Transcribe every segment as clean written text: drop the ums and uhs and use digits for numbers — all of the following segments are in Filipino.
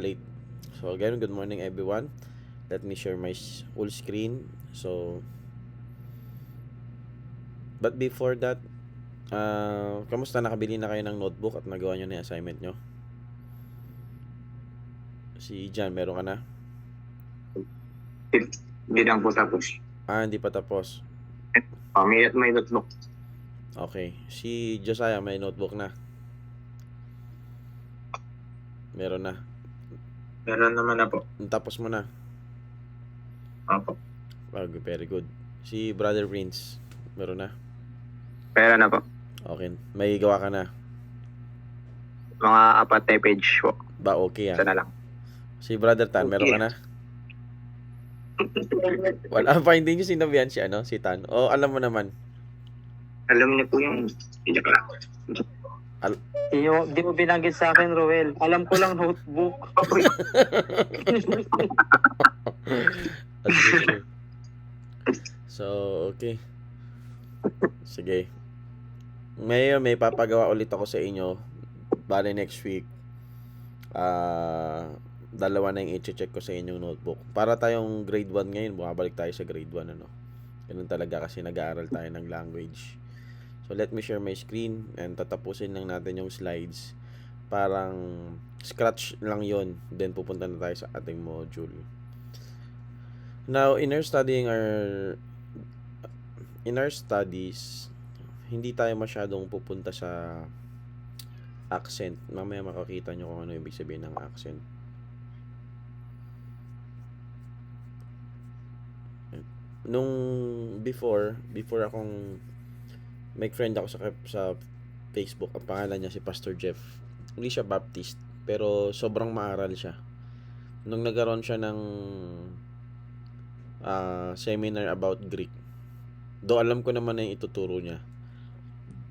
late. So again, good morning everyone. Let me share my full screen. But before that, kamusta, nakabili na kayo ng notebook at nagawa nyo na yung assignment nyo? Si Jan, meron ka na? Hindi lang po tapos. Hindi pa tapos. May notebook. Okay. Si Josiah, may notebook na? Meron na. Meron naman na po. Tapos mo na? Opo. Very good. Si Brother Prince, meron na? Meron na po. Okay. May gawa ka na? Mga 4 na page po. Ba, okay Isa na lang. Si Brother Tan, meron ka na? Wala pa, hindi nyo sinabihan si Tan. O, alam mo naman. Alam niyo po yung iyak lang. Di mo binanggit sa akin, Roel. Alam ko lang notebook. So, okay. Sige. May papagawa ulit ako sa inyo. Bale next week. Dalawa na yung i-check ko sa inyong notebook. Para tayong grade 1 ngayon, bumabalik tayo sa grade 1, ano. Ganun talaga kasi nag-aaral tayo ng language. So, let me share my screen and tatapusin lang natin yung slides. Parang scratch lang yon, then pupunta na tayo sa ating module. Now, in our studies, hindi tayo masyadong pupunta sa accent. Mamaya makakita nyo kung ano ibig sabihin ng accent. Nung before akong may friend ako sa Facebook, ang pangalan niya si Pastor Jeff. Hindi siya Baptist, pero sobrang maaral siya. Nung nagkaroon siya ng seminar about Greek, do alam ko naman na yung ituturo niya,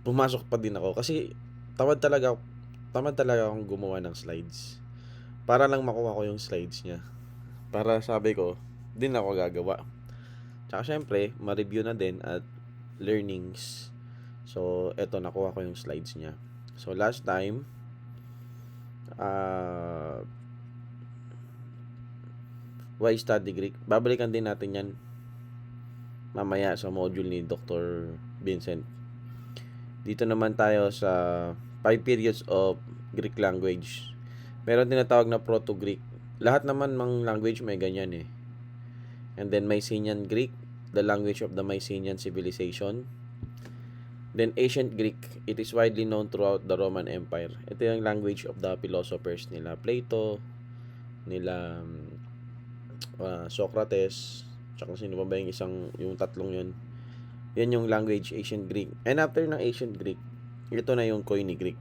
pumasok pa din ako kasi tamad talaga akong gumawa ng slides para lang makuha ko yung slides niya, para sabi ko din ako gagawa. Tsaka syempre ma-review na din at learnings. So eto, nakuha ko yung slides niya. So last time why study Greek, babalikan din natin yan mamaya sa module ni Dr. Vincent. Dito naman tayo sa 5 periods of Greek language. Meron tinatawag na Proto-Greek. Lahat naman ng language may ganyan eh. And then Mycenaean Greek, the language of the Mycenaean civilization. Then Ancient Greek, it is widely known throughout the Roman Empire. Ito yung language of the philosophers nila Plato, nila Socrates, tsaka sino pa ba yung tatlong yun. Yan yung language, Ancient Greek. And after ng Ancient Greek, ito na yung Koine Greek.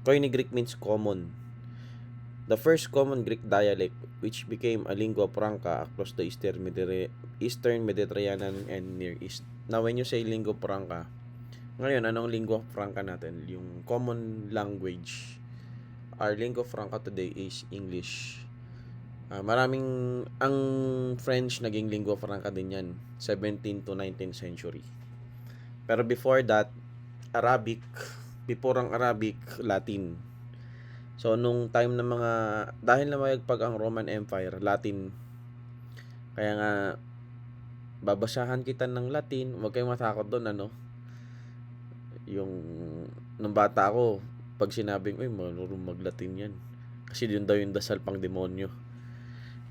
Koine Greek means common. The first common Greek dialect which became a lingua franca across the Eastern Mediterranean and Near East. Now, when you say lingua franca, ngayon, anong lingua franca natin? Yung common language. Our lingua franca today is English. Ang French naging lingua franca din yan, 17th to 19th century. Pero before that, Arabic, before ang Arabic, Latin. So, nung time ng dahil na mayagpag ang Roman Empire, Latin. Kaya nga, babasahan kita ng Latin, huwag kayong matakot doon, ano. Nung bata ako, pag sinabing, marunong mag-Latin yan. Kasi yun daw yung dasal pang demonyo.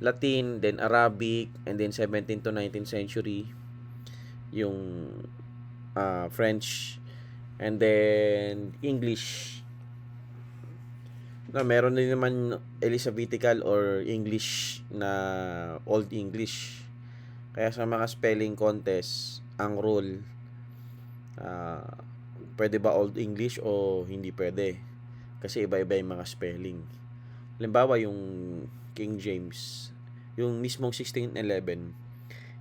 Latin, then Arabic, and then 17th to 19th century, yung French, and then English. Meron din naman Elizabethical or English na Old English. Kaya sa mga spelling contest, ang rule, pwede ba Old English o hindi pwede? Kasi iba-iba yung mga spelling. Halimbawa, yung King James, yung mismong 1611.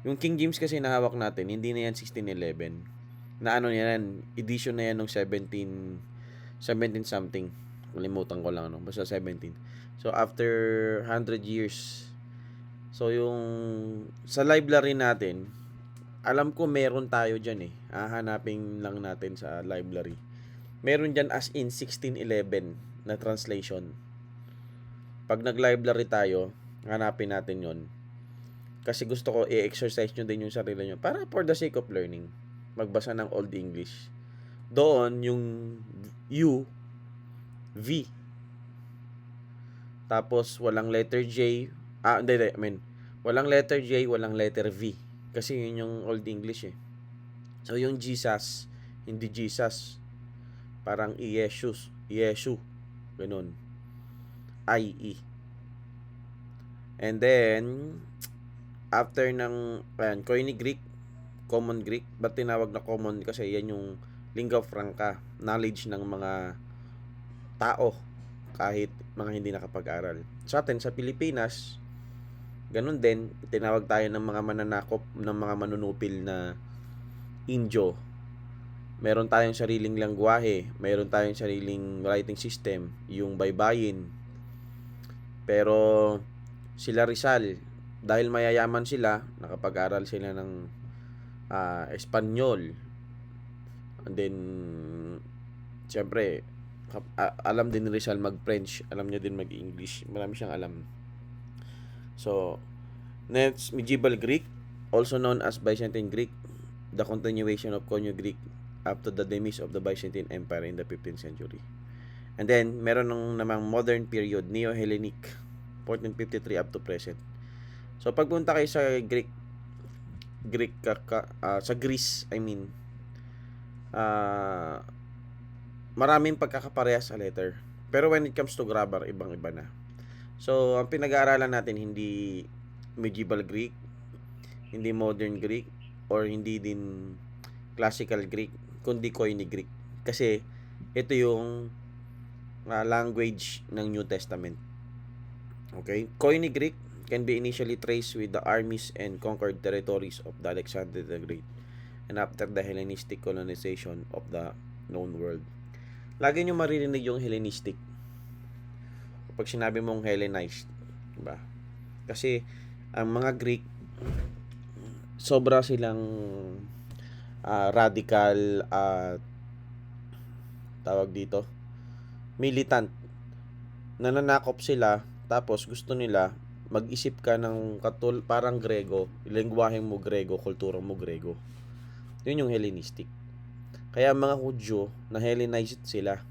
Yung King James kasi nahawak natin, hindi na yan 1611. Na ano yan, edition na yan ng 17 something. Kalimutan ko lang, basta 17. So, after 100 years, so yung sa library natin, alam ko meron tayo dyan eh. Hahanapin lang natin sa library. Meron dyan as in 1611 na translation. pag nag-library tayo, hanapin natin yon. Kasi gusto ko i-exercise nyo din yung sarili nyo para for the sake of learning. Magbasa ng Old English. Doon, yung U, V. Tapos, walang letter J. Hindi, I mean, walang letter J, walang letter V. Kasi yun yung Old English eh. So, yung Jesus, hindi Jesus. Parang Yesus. Ganun. I-E. And then, after ng Koine Greek, Common Greek, ba't tinawag na common? Kasi yan yung lingua franca, knowledge ng mga tao, kahit mga hindi nakapag-aral. Sa atin, sa Pilipinas, ganun din, tinawag tayo ng mga mananakop, ng mga manunupil na Indio. Meron tayong sariling langwahe, meron tayong sariling writing system, yung baybayin. Pero sila Rizal, dahil mayayaman sila, nakapag-aral sila ng Espanyol. And then, siyempre, alam din ni Rizal mag-French, alam niya din mag-English, marami siyang alam. So, next, Medieval Greek, also known as Byzantine Greek, the continuation of Koine Greek after the demise of the Byzantine Empire in the 15th century. And then, meron namang modern period, Neo-Hellenic, 1453 up to present. So, pagpunta kayo sa sa Greece, maraming pagkakaparehas sa letter. Pero when it comes to grammar, ibang-iba na. So, ang pinag-aaralan natin hindi medieval Greek, hindi modern Greek, or hindi din classical Greek, kundi Koine Greek. Kasi, ito yung language ng New Testament. Okay? Koine Greek can be initially traced with the armies and conquered territories of the Alexander the Great and after the Hellenistic colonization of the known world. Lagi nyo maririnig yung Hellenistic pag sinabi mong Hellenized, diba? Kasi ang mga Greek sobra silang radical at tawag dito militant, nananakop sila, tapos gusto nila mag-isip ka ng parang Grego, lengguwahe mo Grego, kultura mo Grego. Yun yung Hellenistic. Kaya mga Hudyo, na Hellenized sila.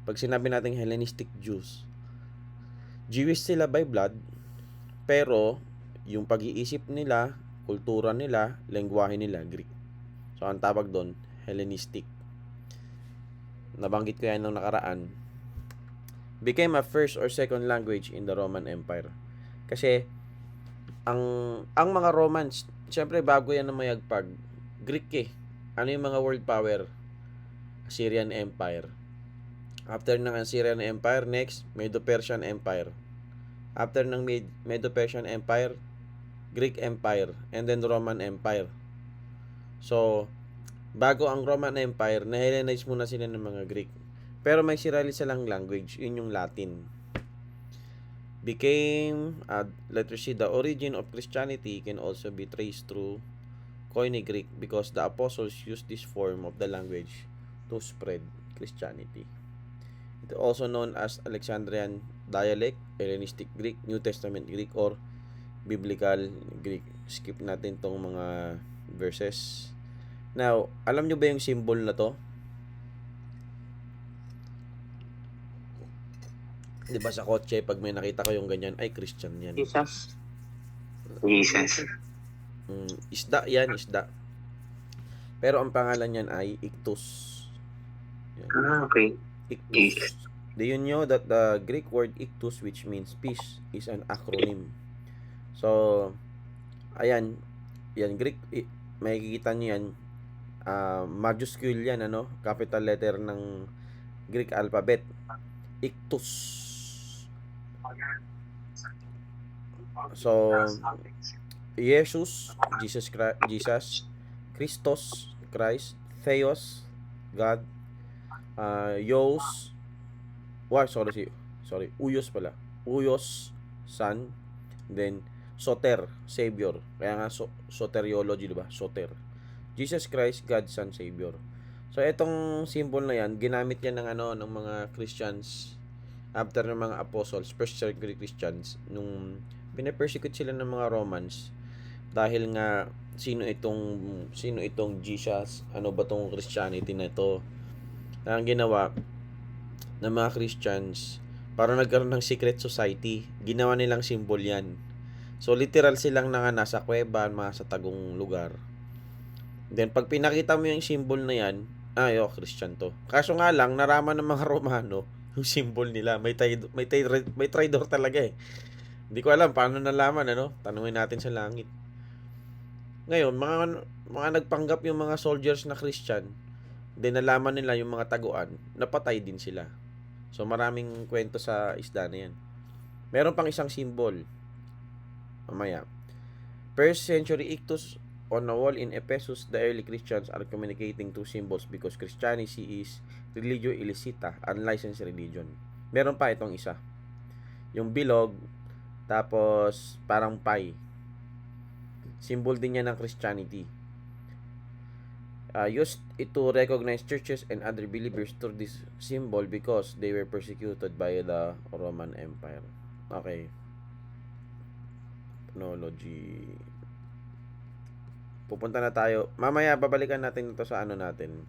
Pag sinabi natin Hellenistic Jews, Jewish sila by blood, pero yung pag-iisip nila, kultura nila, lengguwahe nila, Greek. So, ang tawag doon, Hellenistic. Nabanggit ko yan nung nakaraan. Became a first or second language in the Roman Empire. Kasi ang mga Romans, syempre bago yan na mayagpag, Greek eh. Ano yung mga world power? Assyrian Empire. After ng Assyrian Empire, next, Medo-Persian Empire. After ng Medo-Persian Empire, Greek Empire, and then Roman Empire. So, bago ang Roman Empire, na-Hellenize muna sila ng mga Greek. Pero may sarili silang language, yun yung Latin. Became, letter C, the origin of Christianity can also be traced through Koine Greek because the apostles used this form of the language to spread Christianity. It is also known as Alexandrian dialect, Hellenistic Greek, New Testament Greek, or Biblical Greek. Skip natin tong mga verses. Now, alam nyo ba yung symbol na to? Diba sa kotse, pag may nakita ko yung ganyan, ay Christian yan. Jesus. Isda yan, isda. Pero ang pangalan yan ay Ictus. Yan. Okay. Ictus. Do you know that the Greek word Ictus, which means peace, is an acronym? So, ayan, yan, Greek, makikita nyo yan, majuscule yan, capital letter ng Greek alphabet. Ictus. So, Jesus, Christos, Christ, Theos, God, Uyos pala. Uyos, Son, then Soter, Savior. Kaya nga soteriology, diba? Soter. Jesus Christ, God, Son, Savior. So, etong symbol na yan, ginamit yan ng mga Christians after ng mga apostles, first century Christians, nung pinapersecute sila ng mga Romans dahil nga sino itong Jesus, ano ba tong Christianity na ito. Ang ginawa ng mga Christians, para nagkaroon ng secret society, ginawa nilang symbol yan. So literal silang nasa kuweba, mga sa tagong lugar. Then pag pinakita mo yung symbol na yan, Christian to. Kaso nga lang, naraman ng mga Romano yung symbol nila. May traitor talaga eh. Hindi ko alam paano nalaman, ano? Tanungin natin sa langit. Ngayon, mga nagpanggap yung mga soldiers na Christian, then nalaman nila yung mga taguan, napatay din sila. So maraming kwento sa isda na yan. Meron pang isang symbol. Mamaya. First century ictus on a wall in Ephesus, the early Christians are communicating two symbols because Christianity is religio illicita, unlicensed religion. Meron pa itong isa. Yung bilog, tapos parang pie. Symbol din yan ng Christianity. Used it to recognize churches and other believers through this symbol because they were persecuted by the Roman Empire. Okay. Technology. Pupunta na tayo. Mamaya, babalikan natin ito sa ano natin.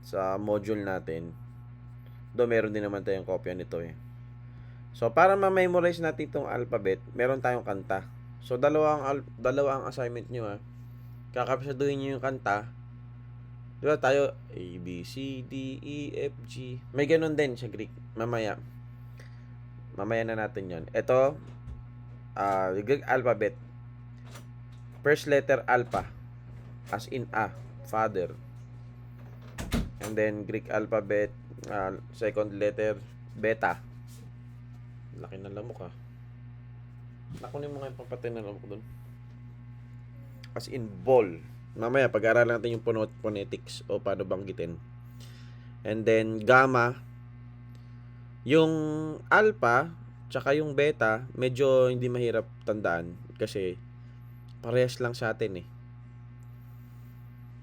Sa module natin. Do meron din naman tayong kopya nito eh. So, para ma-memorize natin itong alphabet, meron tayong kanta. So, dalawa ang assignment nyo ha. Kakapsaduhin nyo yung kanta. Diba tayo, A, B, C, D, E, F, G. May ganun din sa Greek. Mamaya na natin yon. Ito, Greek alphabet. First letter alpha. As in A, father. And then, Greek alphabet, second letter, beta. Laki ng lamok ha. Nakunin mo nga yung pampatay na lamok doon. As in ball. Mamaya, pag-aaralan natin yung phonetics o paano banggitin. And then, gamma. Yung alpha, tsaka yung beta, medyo hindi mahirap tandaan. Kasi, parehas lang sa atin eh.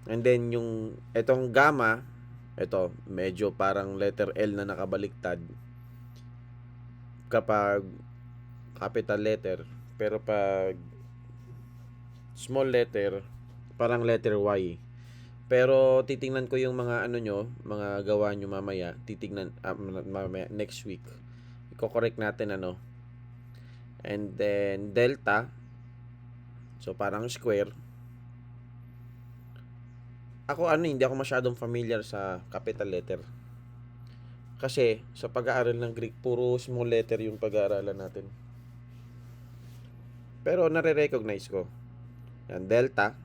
And then, yung, etong gamma, ito, medyo parang letter L na nakabaliktad. Kapag capital letter, pero pag small letter, parang letter Y. Pero titingnan ko yung mga ano nyo, mga gawa nyo mamaya. Titingnan mamaya next week. Iko-correct natin ano. And then delta. So parang square. Ako hindi ako masyadong familiar sa capital letter. Kasi sa pag-aaral ng Greek, puro small letter yung pag-aaralan natin. Pero nare-recognize ko. Yan, delta.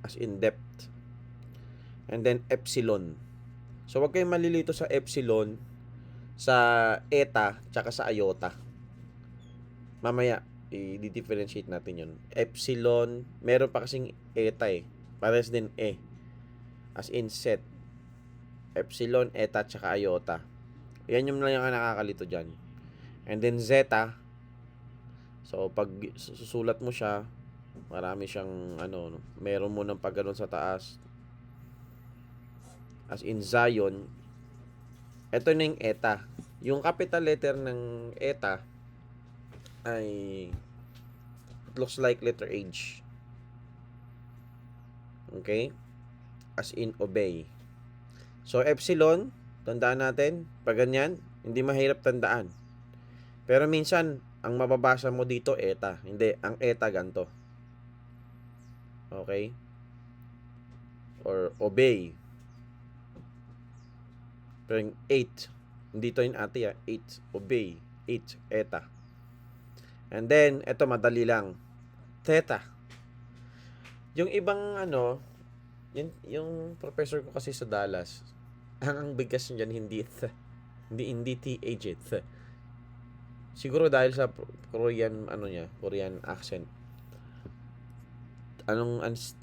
As in depth. And then epsilon. So wag kayong malilito sa epsilon, sa eta, tsaka sa iota. Mamaya, i-differentiate natin yun. Epsilon, meron pa kasing eta eh. Pares din e. As in set. Epsilon, eta, tsaka iota. Yan yung lang yung nakakalito dyan. And then zeta. So pag susulat mo siya, marami siyang meron mo ng pagganon sa taas. As in Zion. Ito na yung eta. Yung capital letter ng eta ay it looks like letter H. Okay? As in obey. So epsilon, tandaan natin, pag ganyan, hindi mahirap tandaan. Pero minsan, ang mababasa mo dito, eta. Hindi, ang eta ganto. Okay? Or obey. Pero yung 8, hindi to yung ate 8, obey. 8, eta. And then, eto madali lang. Theta. Yung ibang yung professor ko kasi sa Dallas, ang bigkas niyan hindi TH th. Siguro dahil sa Korean Korean accent.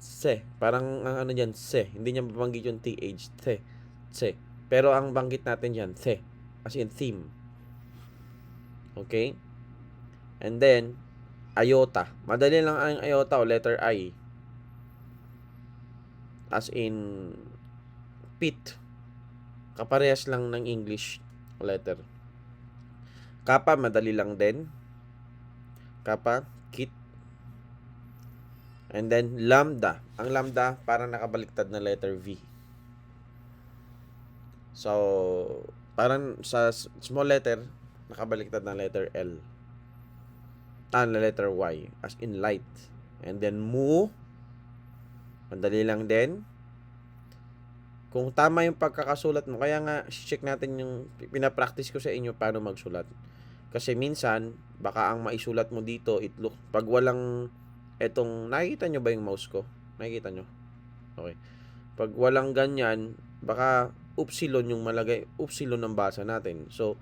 Se, parang ang diyan se, hindi niya mabanggit yung TH se. Pero ang banggit natin diyan the, as in theme. Okay? And then iota. Madali lang ang iota o letter I. As in pit. Kaparehas lang ng English letter. Kappa, madali lang din. Kappa, kit. And then, lambda. Ang lambda, parang nakabaliktad na letter V. So, parang sa small letter, nakabaliktad na letter L. Na letter Y, as in light. And then, mu. Madali lang din. Kung tama yung pagkakasulat mo, kaya nga, check natin yung pinapractice ko sa inyo paano magsulat. Kasi minsan, baka ang maisulat mo dito, pag walang, nakikita nyo ba yung mouse ko? Nakikita nyo? Okay. Pag walang ganyan, baka upsilon yung malagay, upsilon ang basa natin. So,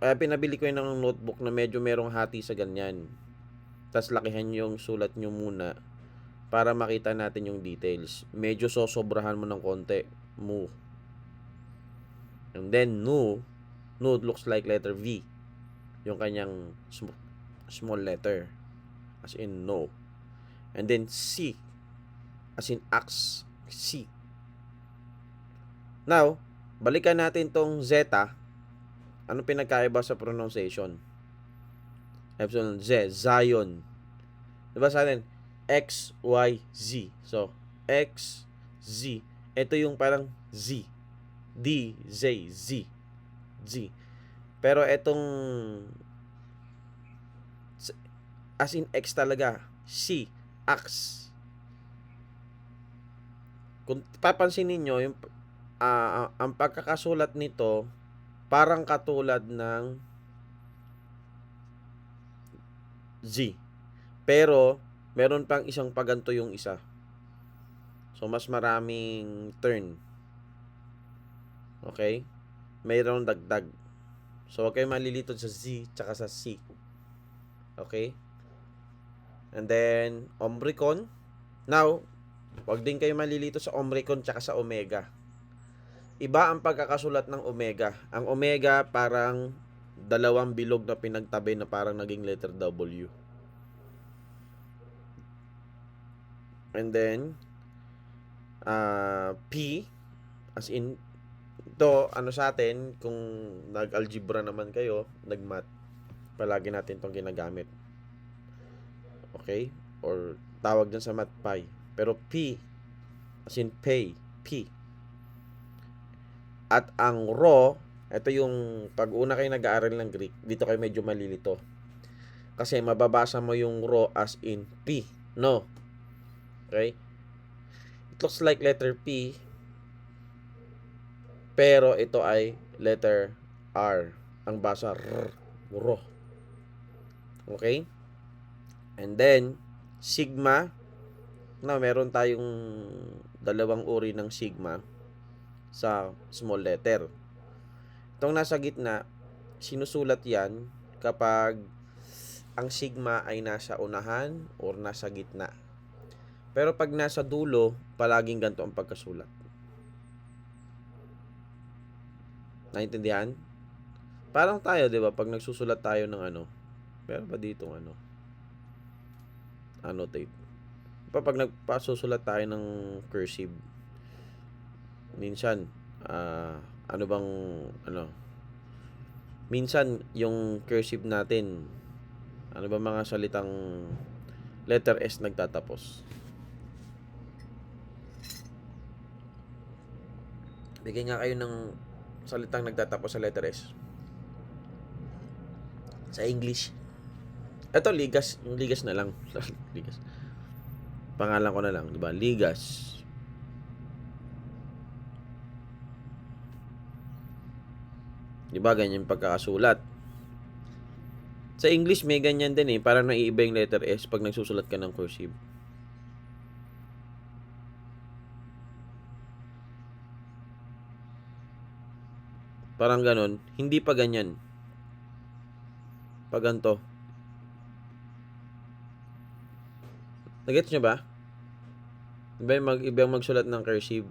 kaya pinabili ko yun ng notebook na medyo merong hati sa ganyan. Tapos lakihan yung sulat nyo muna para makita natin yung details. Medyo sosobrahan mo ng konti. Mu. And then, nu looks like letter V. Yung kanyang small letter. As in, no. And then, C. As in, ax. C. Now, balikan natin tong zeta. Ano pinagkaiba sa pronunciation? Epsilon, Z. Zion. Diba sa atin? X, Y, Z. So, X, Z. Ito yung parang Z. D, Z, Z. Z. Pero etong as in X talaga. C, X. Kung papansin niyo yung ang pagkakasulat nito parang katulad ng Z. Pero meron pang isang paganto yung isa. So, mas maraming turn. Okay? Mayroong dagdag. So, huwag kayo malilito sa Z tsaka sa C. Okay? And then, Omicron. Now, huwag din kayo malilito sa Omicron tsaka sa Omega. Iba ang pagkakasulat ng Omega. Ang Omega parang dalawang bilog na pinagtabi na parang naging letter W. And then, P, as in, ito, sa atin, kung nag-algebra naman kayo, nag-math, palagi natin itong ginagamit. Okay? Or, tawag dyan sa math, pi. Pero P, as in pay, P. At ang rho, ito yung, pag una kayo nag-aaral ng Greek, dito kayo medyo malilito. Kasi mababasa mo yung rho as in P. No. Okay? It looks like letter P, pero ito ay letter R. Ang basa ro. Okay? And then, sigma. Now, meron tayong dalawang uri ng sigma sa small letter. Itong nasa gitna, sinusulat yan kapag ang sigma ay nasa unahan or nasa gitna. Pero pag nasa dulo, palaging ganito ang pagkasulat. Naintindihan? Parang tayo, di ba? Pag nagsusulat tayo ng meron ba dito annotate? Pag nagpasusulat tayo ng cursive, minsan, minsan yung cursive natin, ano ba mga salitang letter S nagtatapos? Bigay nga kayo ng salitang nagtatapos sa letter S. Sa English. Ito, ligas. Yung ligas na lang. Ligas. Pangalan ko na lang, di ba? Ligas. Di ba? Ganyan pagkakasulat. Sa English, may ganyan din eh. Parang naiiba yung letter S pag nagsusulat ka ng cursive. Parang ganon. Hindi pa ganyan. Pag ganito. Nagets nyo ba? Ibang magsulat ng cursive.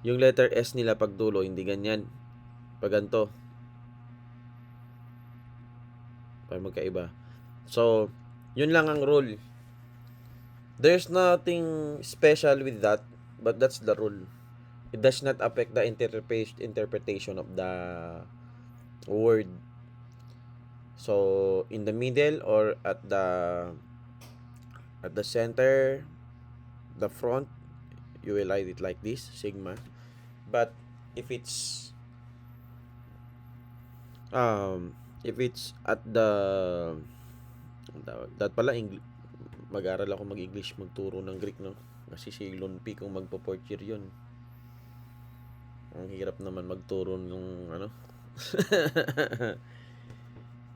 Yung letter S nila pag dulo, hindi ganyan. Pag ganito. Para magkaiba. So, yun lang ang rule. There's nothing special with that, but that's the rule. It does not affect the interpretation of the word. So in the middle or at the center, the front, you will write it like this, sigma. But if it's at the that pala mag-aral ako mag-English, magturo ng Greek, no? Kasi si Lon P kung magpo-fourth year yun. Ang hirap naman magturo ng ano.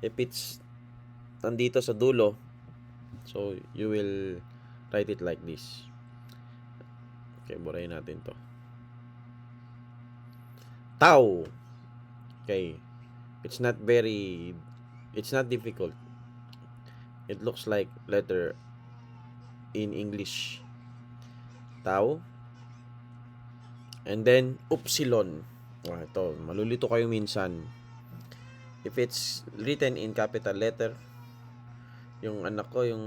If it's nandito sa dulo, so you will write it like this. Okay, burahin natin to. Tau. Okay. It's not difficult. It looks like letter in English. Tau. And then upsilon. Ito, malulito kayo minsan. If it's written in capital letter, yung anak ko, yung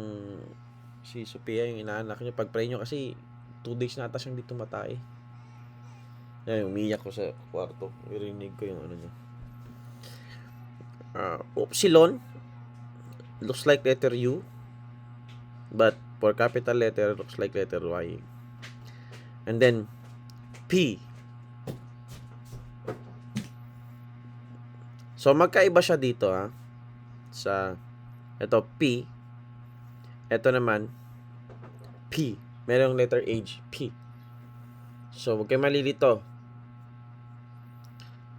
si Sophia, yung inaanak niya, pag-pray nyo kasi 2 days na ata siyang dito matay. Yan, umiyak ko sa kwarto. Irinig ko yung ano niya. Upsilon looks like letter U, but for capital letter looks like letter Y. And then P. So magkaiba siya dito, ha. Sa ito P. Ito naman P. Merong letter H, P. So huwag kayo malilito.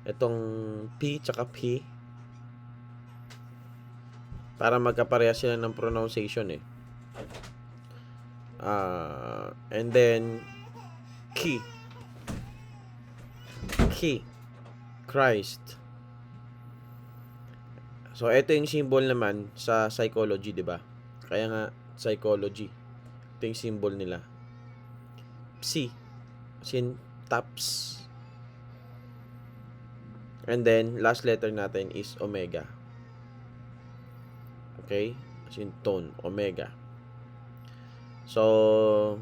Itong P tsaka P, para magkapareha sila ng pronunciation eh. And then key. Christ. So ito yung symbol naman sa psychology, 'di ba? Kaya nga psychology. Ito yung symbol nila. Psi. As in taps. And then last letter natin is omega. Okay? As in tone, omega. So,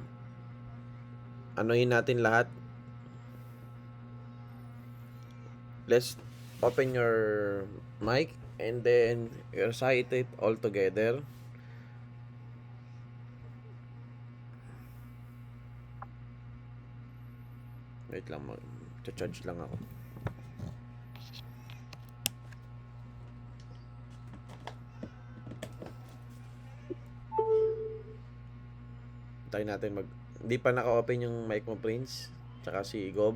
anuhin natin lahat. Let's open your mic and then recite it all together. Wait lang, mag-charge lang ako. Tayo natin hindi pa naka-open yung mic mo, Prince, tsaka si Gob.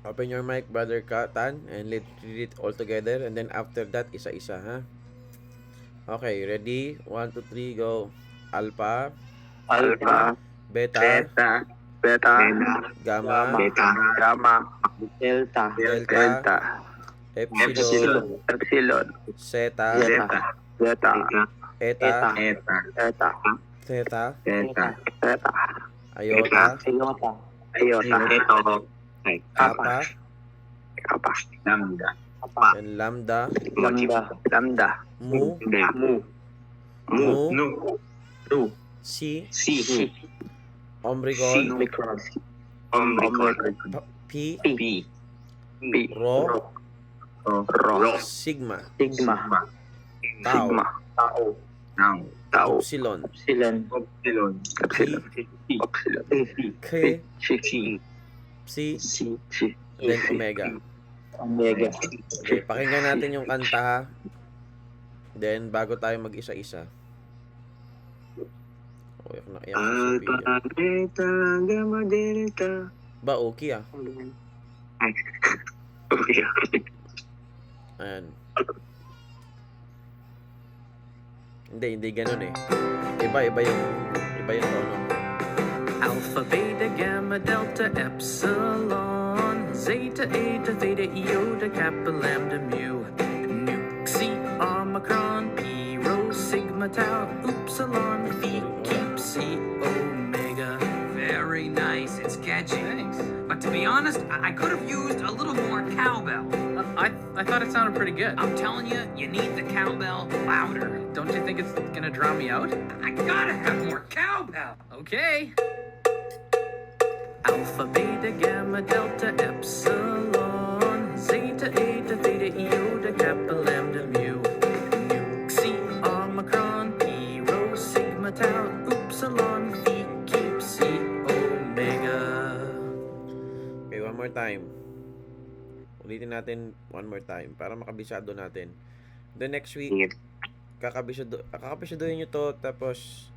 Open your mic, Brother Katan, and let's read it all together, and then after that isa-isa, ha. Okay, ready? 1, 2, 3, go. Alpha, beta, gamma, Delta. epsilon, zeta, eta, theta, iota, kappa, and lambda, mu, si, omicron, pi, rho, sigma, tau, upsilon, k, psi, then omega. Okay, pakinggan natin yung kanta, ha. Then bago tayo mag-isa-isa. Oh, naiyak si Sophia. Ba, okay, ah. Ayan. Hindi ganun eh. Iba yung tono. Alpha, beta, gamma, delta, epsilon, zeta, eta, theta, iota, kappa, lambda, mu, nu, xi, omicron, pi, rho, sigma, tau, upsilon, phi, psi, omega. Very nice. It's catchy. Thanks. But to be honest, I could have used a little more cowbell. I thought it sounded pretty good. I'm telling you, you need the cowbell louder. Don't you think it's gonna draw me out? I gotta have more cowbell. Okay. Alpha, beta, gamma, delta, epsilon, zeta, eta, theta, iota, kappa, lambda, mu, nu, xi, omicron, pi, rho, sigma, tau, upsilon, phi, keep, psi, omega. Okay, one more time. Ulitin natin one more time para makabisado natin. The next week, Sige. kakabisaduhin nyo to, tapos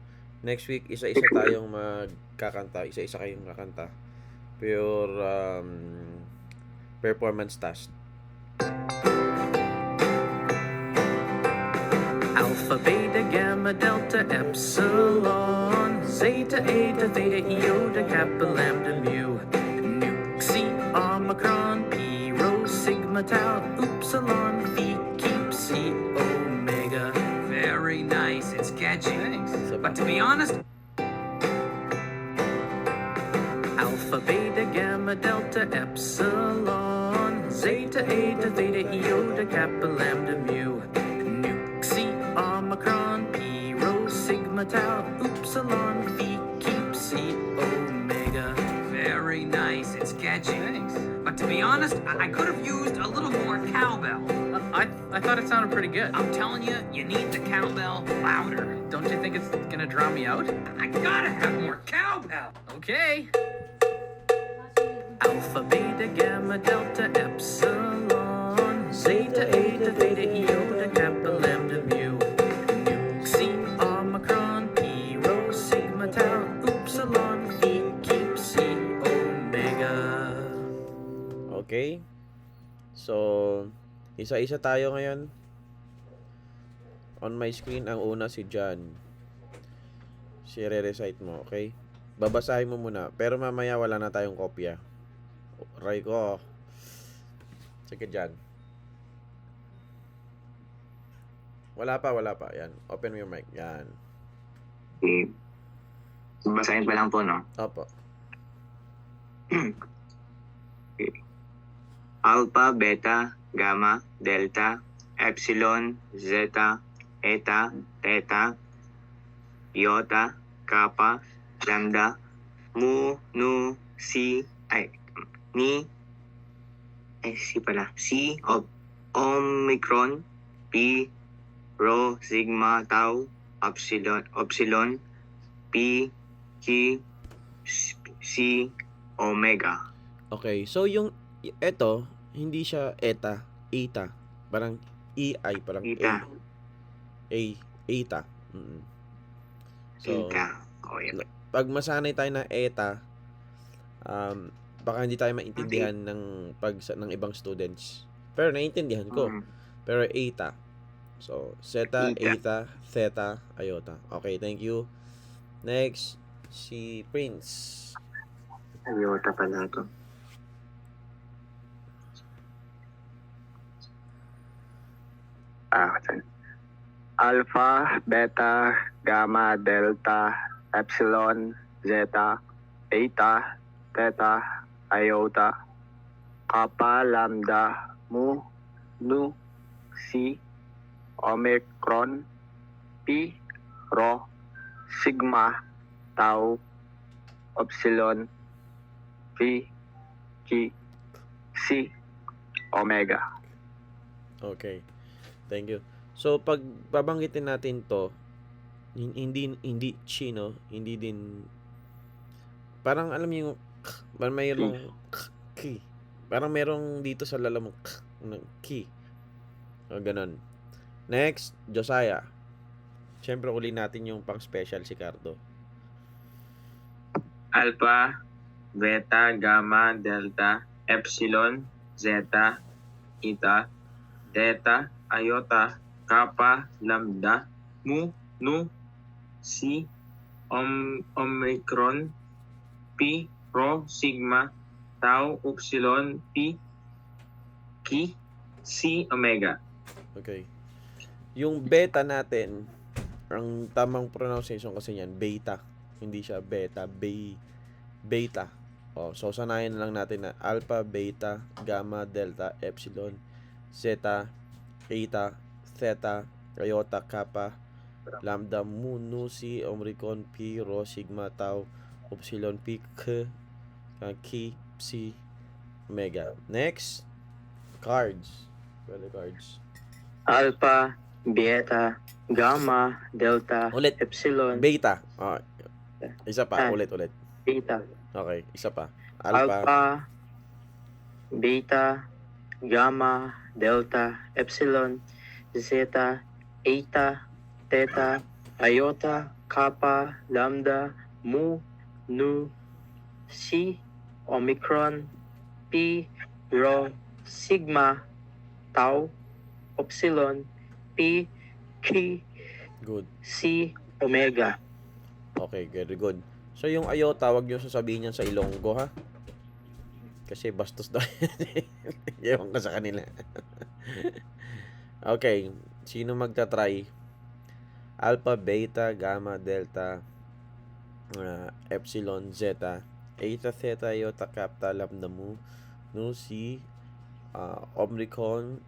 next week, isa-isa tayong magkakanta, isa-isa kayong kakanta. Pure performance task. Alpha, beta, gamma, delta, epsilon, zeta, eta, theta, iota, kappa, lambda, mu, nu, xi, omicron, pi, rho, sigma, tau, upsilon, phi, keep, psi, omega. Very nice. It's sketchy. Thanks. But to be honest, Alpha, beta, gamma, delta, epsilon, zeta, eta, theta, iota, kappa, lambda, mu, nu, xi, omicron, pi, rho, sigma, tau, upsilon, phi, keep, psi, omega. very nice. It's sketchy. Thanks. But to be honest, I could have used a little more cowbell. I thought it sounded pretty good. I'm telling you, you need the cowbell louder. Don't you think it's gonna draw me out? I gotta have more cowbell. Okay. Alpha, beta, gamma, delta, epsilon, zeta, eta, theta, iota, kappa, lambda, mu, nu, xi, omicron, pi, rho, sigma, tau, upsilon, phi, keep, psi, omega. Okay? So, isa-isa tayo ngayon. On my screen, ang una si John. Si re-recite mo, okay? Babasahin mo muna. Pero mamaya wala na tayong kopya. Ray ko. Sige, John. Wala pa. Yan. Open mo yung mic. Yan. Okay. Basahin pa lang po, no? Opo. Alpha, beta, gamma, delta, epsilon, zeta, eta, theta, iota, kappa, lambda, mu, nu, si, omicron, pi, rho, sigma, tau, epsilon, pi, chi, psi, omega. Okay. So, eto, hindi siya eta. Parang EI. Parang Eta. eta. So, Eta. Oh, yan. pag masanay tayo na eta, baka hindi tayo maintindihan ng ibang students. Pero naiintindihan ko. Pero eta. So, zeta, Eta. eta, theta, iota. Okay, thank you. Next, si Prince. Iota pala to. Alpha, beta, gamma, delta, epsilon, zeta, eta, theta, iota, kappa, lambda, mu, nu, si, omicron, pi, rho, sigma, tau, epsilon, phi, chi, psi, omega. Okay. Thank you. So, pag babanggitin natin to, hindi chi, no? Hindi din, parang alam niyo yung, parang mayroong ki. Parang merong dito sa lalamang ng ki. O, ganun. Next, Josiah. Siyempre, uli natin yung pang special si Cardo. Alpha, beta, gamma, delta, epsilon, zeta, eta, theta, iota, kappa, lambda, mu, nu, si, omicron, pi, rho, sigma, tau, upsilon, pi, chi, psi, omega. Okay. Yung beta natin, ang tamang pronunciation kasi niyan, beta. Hindi siya beta, beta. O, so sanayin na lang natin na alpha, beta, gamma, delta, epsilon, zeta, eta, theta, iota, kappa, lambda mu nu si omicron pi rho sigma tau epsilon pi k ki psi omega. Next, cards. Pwede cards. Alpha, Beta, Gamma, Delta, Ulit. Epsilon, Beta. Isa pa. Ah. Ulit. Beta. Okay, isa pa. Alpha. Alpha, Beta, Gamma, Delta, Epsilon, Zeta, Eta, Theta, Iota, Kappa, Lambda, Mu, Nu, Psi, Omicron, Pi, Rho, Sigma, Tau, Epsilon, Pi, Chi, Good. Si, Omega. Okay, very good. So, yung iota, wag nyo sasabihin yan sa Ilonggo, ha? Kasi bastos daw. Ewan ko sa kanila. Okay. Sino magta-try? Alpha, Beta, Gamma, Delta, Epsilon, Zeta, Eta, Theta, Iota, Kappa, Lambda, Mu, Nu, Si, Omicron,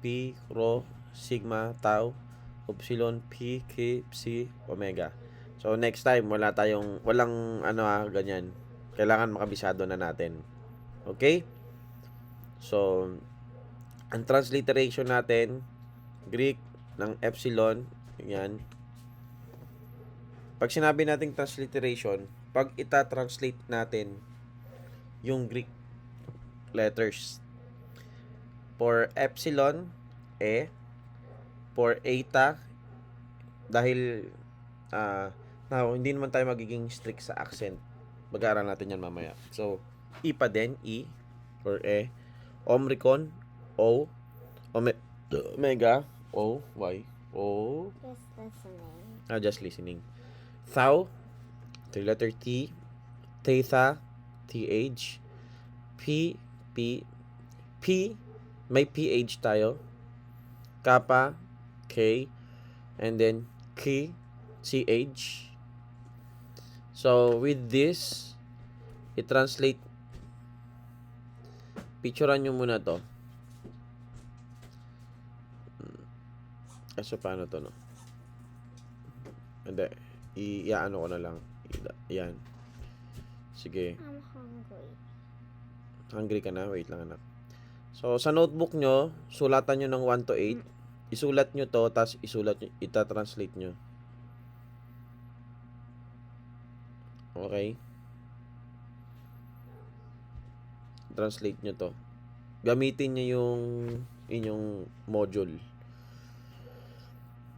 Pi, Rho, Sigma, Tau, Epsilon, Pi, Ki, Psi, Omega. So, next time, walang ganyan. Kailangan makabisado na natin. Okay? So, ang transliteration natin, Greek ng epsilon, yan. Pag sinabi nating transliteration, pag ita-translate natin yung Greek letters. For epsilon, E. For eta, dahil now, hindi naman tayo magiging strict sa accent. Mag-aaral natin yan mamaya. So, E pa din, E for E. Omicron, O. Omega, O, Y. O. Just listening. Just listening. Thou, the letter T. Theta, TH. P, may PH tayo. Kappa, K. And then, Ki, CH. So, with this, i-translate. Picturean nyo muna to. So, paano to, no? Hindi. I-ano ko na lang. Yan. Sige. I'm hungry. Hungry ka na? Wait lang, anak. So, sa notebook nyo, sulatan nyo ng 1 to 8. Isulat nyo to, tapos ita-translate nyo. Okay? Translate nyo to. Gamitin nyo yung inyong module.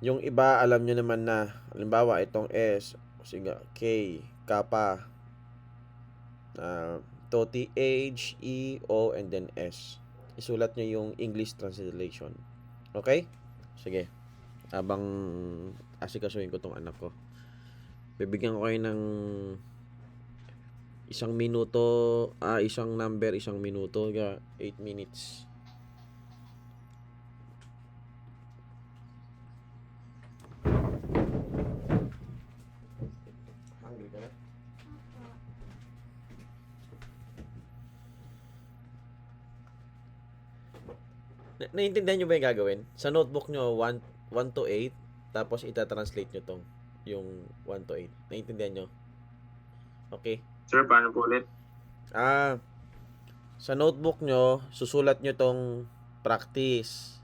Yung iba, alam nyo naman na, halimbawa, itong S, sige, K, Kappa, to TH, E, O, and then S. Isulat nyo yung English translation. Okay? Sige. Habang asikasuhin ko tong anak ko. Bibigyan ko kayo ng isang number, isang minuto, 8 minutes. Hungry ka na? Naiintindihan nyo ba yung gagawin? Sa notebook nyo, 1 to 8, tapos ita-translate nyo tong yung 1 to 8. Naiintindihan nyo? Okay? Sir, paano po ulit? Sa notebook nyo, susulat nyo tong practice.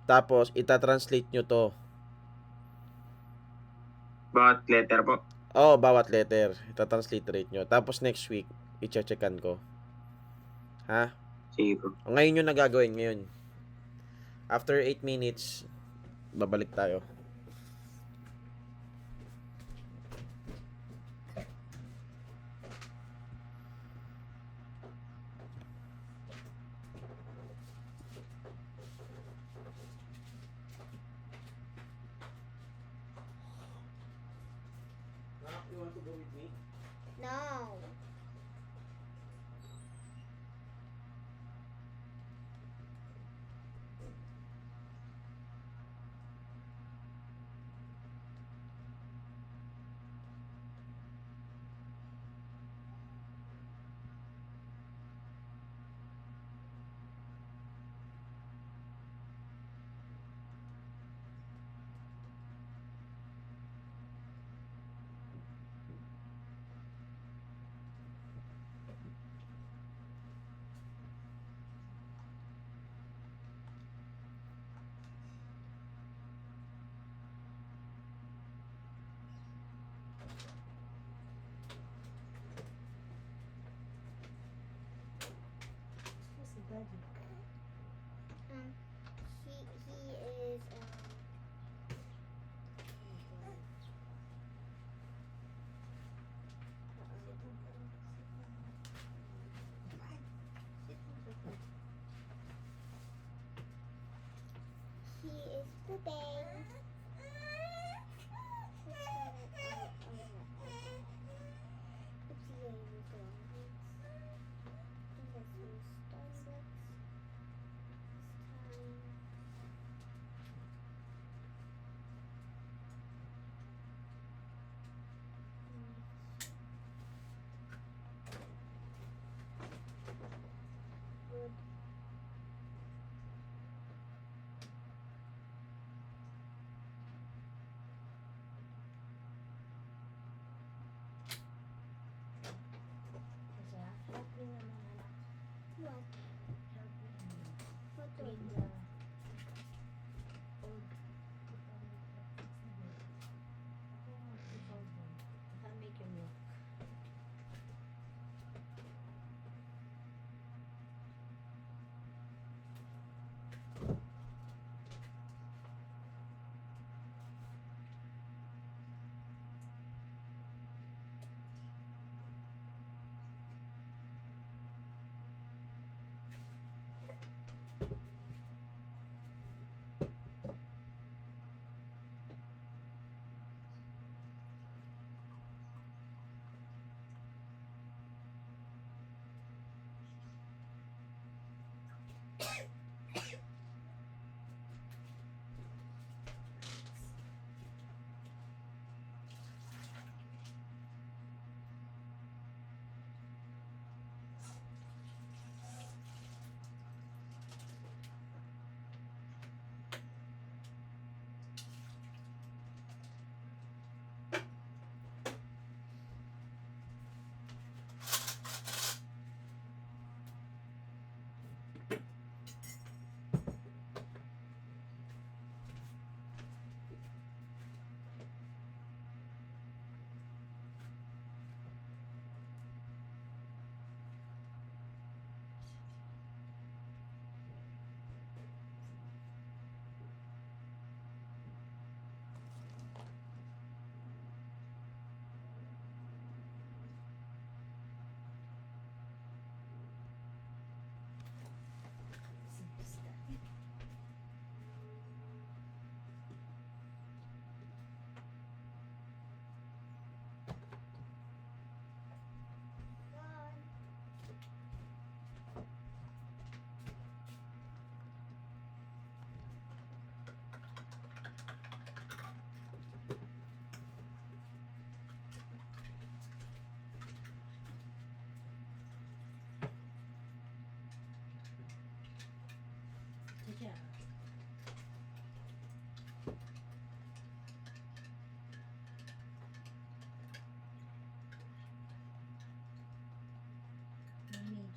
Tapos, ita-translate nyo to. Bawat letter po. Bawat letter. Ita-transliterate nyo. Tapos, next week, i-checkan ko. Ha? Sige po. Ngayon yung nagagawin ngayon. After 8 minutes, babalik tayo. You want to go with me? No. Pooping. What? What do you do?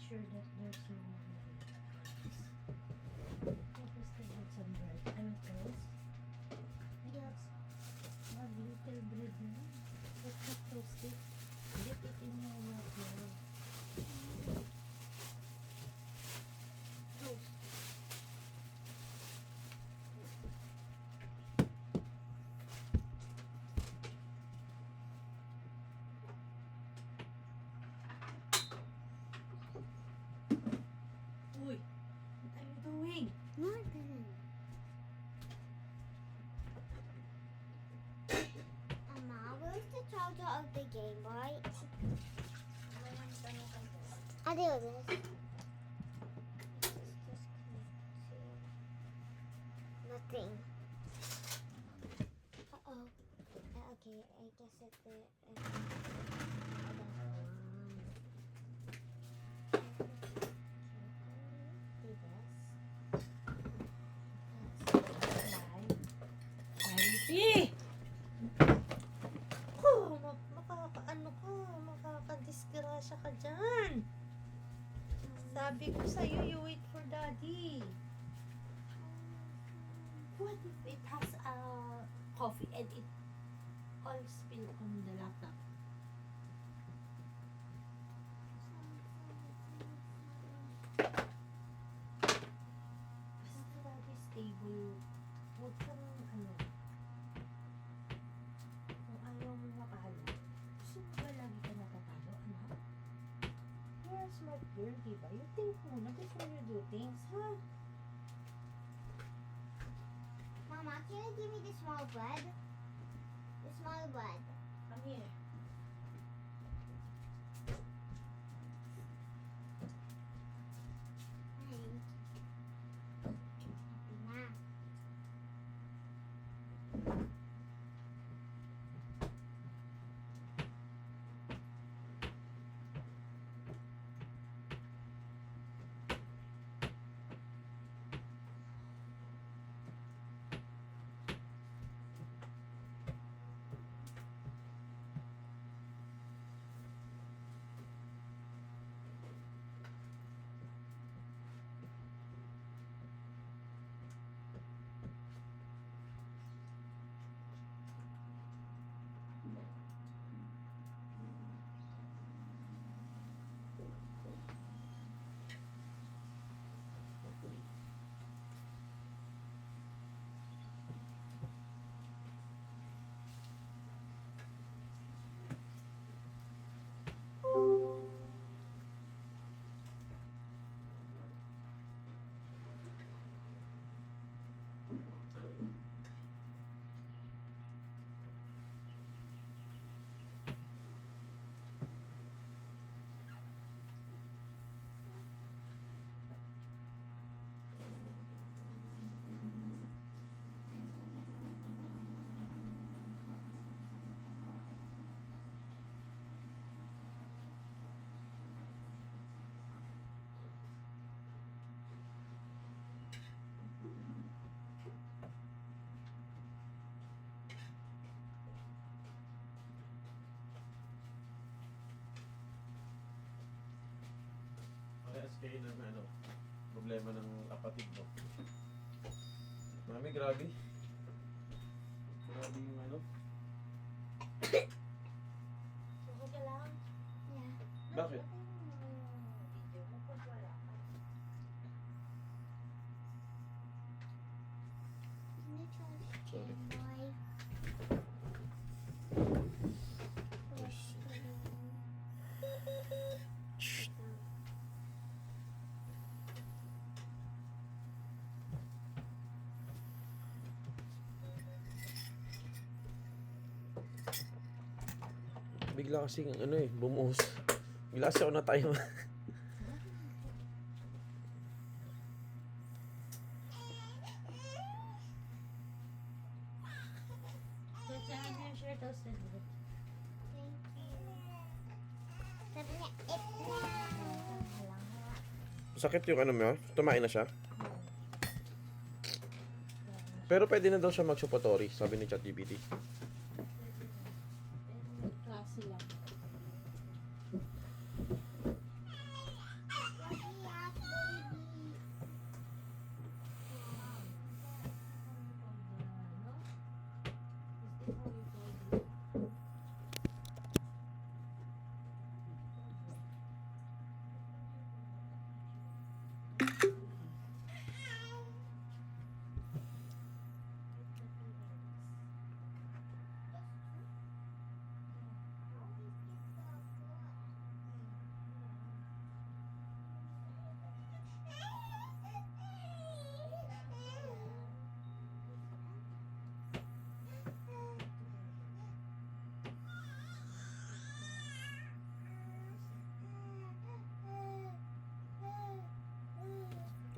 Sure that there's no tapos they had some bread. Toast. Yes. Have little bread na. What's not toasted? Dip it in your water. Toast. Uy, what are you doing? Nothing. Mama, where's the charger of the Game Boy? I do this. Nothing. Uh-oh. Okay, I guess it's the... Charity! Oh, makakaano ka, makakadisgrasya ka dyan. Sabi ko sa'yo, you wait for daddy. What if it has a coffee and it all spill on the laptop? Basta daddy stable. Huwag kang ano. Kung ayaw mo matalo, gusto mo ba lagi ka natatalo, anak? You're a smart girl, diba? You think muna before you do things, ha? Mama, Mama, can you give me the small bread? The small bread. Come here. Thanks. Happy na. Parehas kayo ng problema ng kapatid mo. Mami, grabe. Grabe yung Okay ka lang? Yeah. Bakit? Video mo pag wala ka. Can you charge Sorry. my Shh. Bigla kasing bumuhos. Bigla kasi ako na tayo. Just send me your shirt, toasted bread. Thank you. Sabi niya, eat na. Sakit yung mo? Tumain na siya? Pero pwede na daw siya mag-supportory, sabi ni ChatGPT. Klase lang.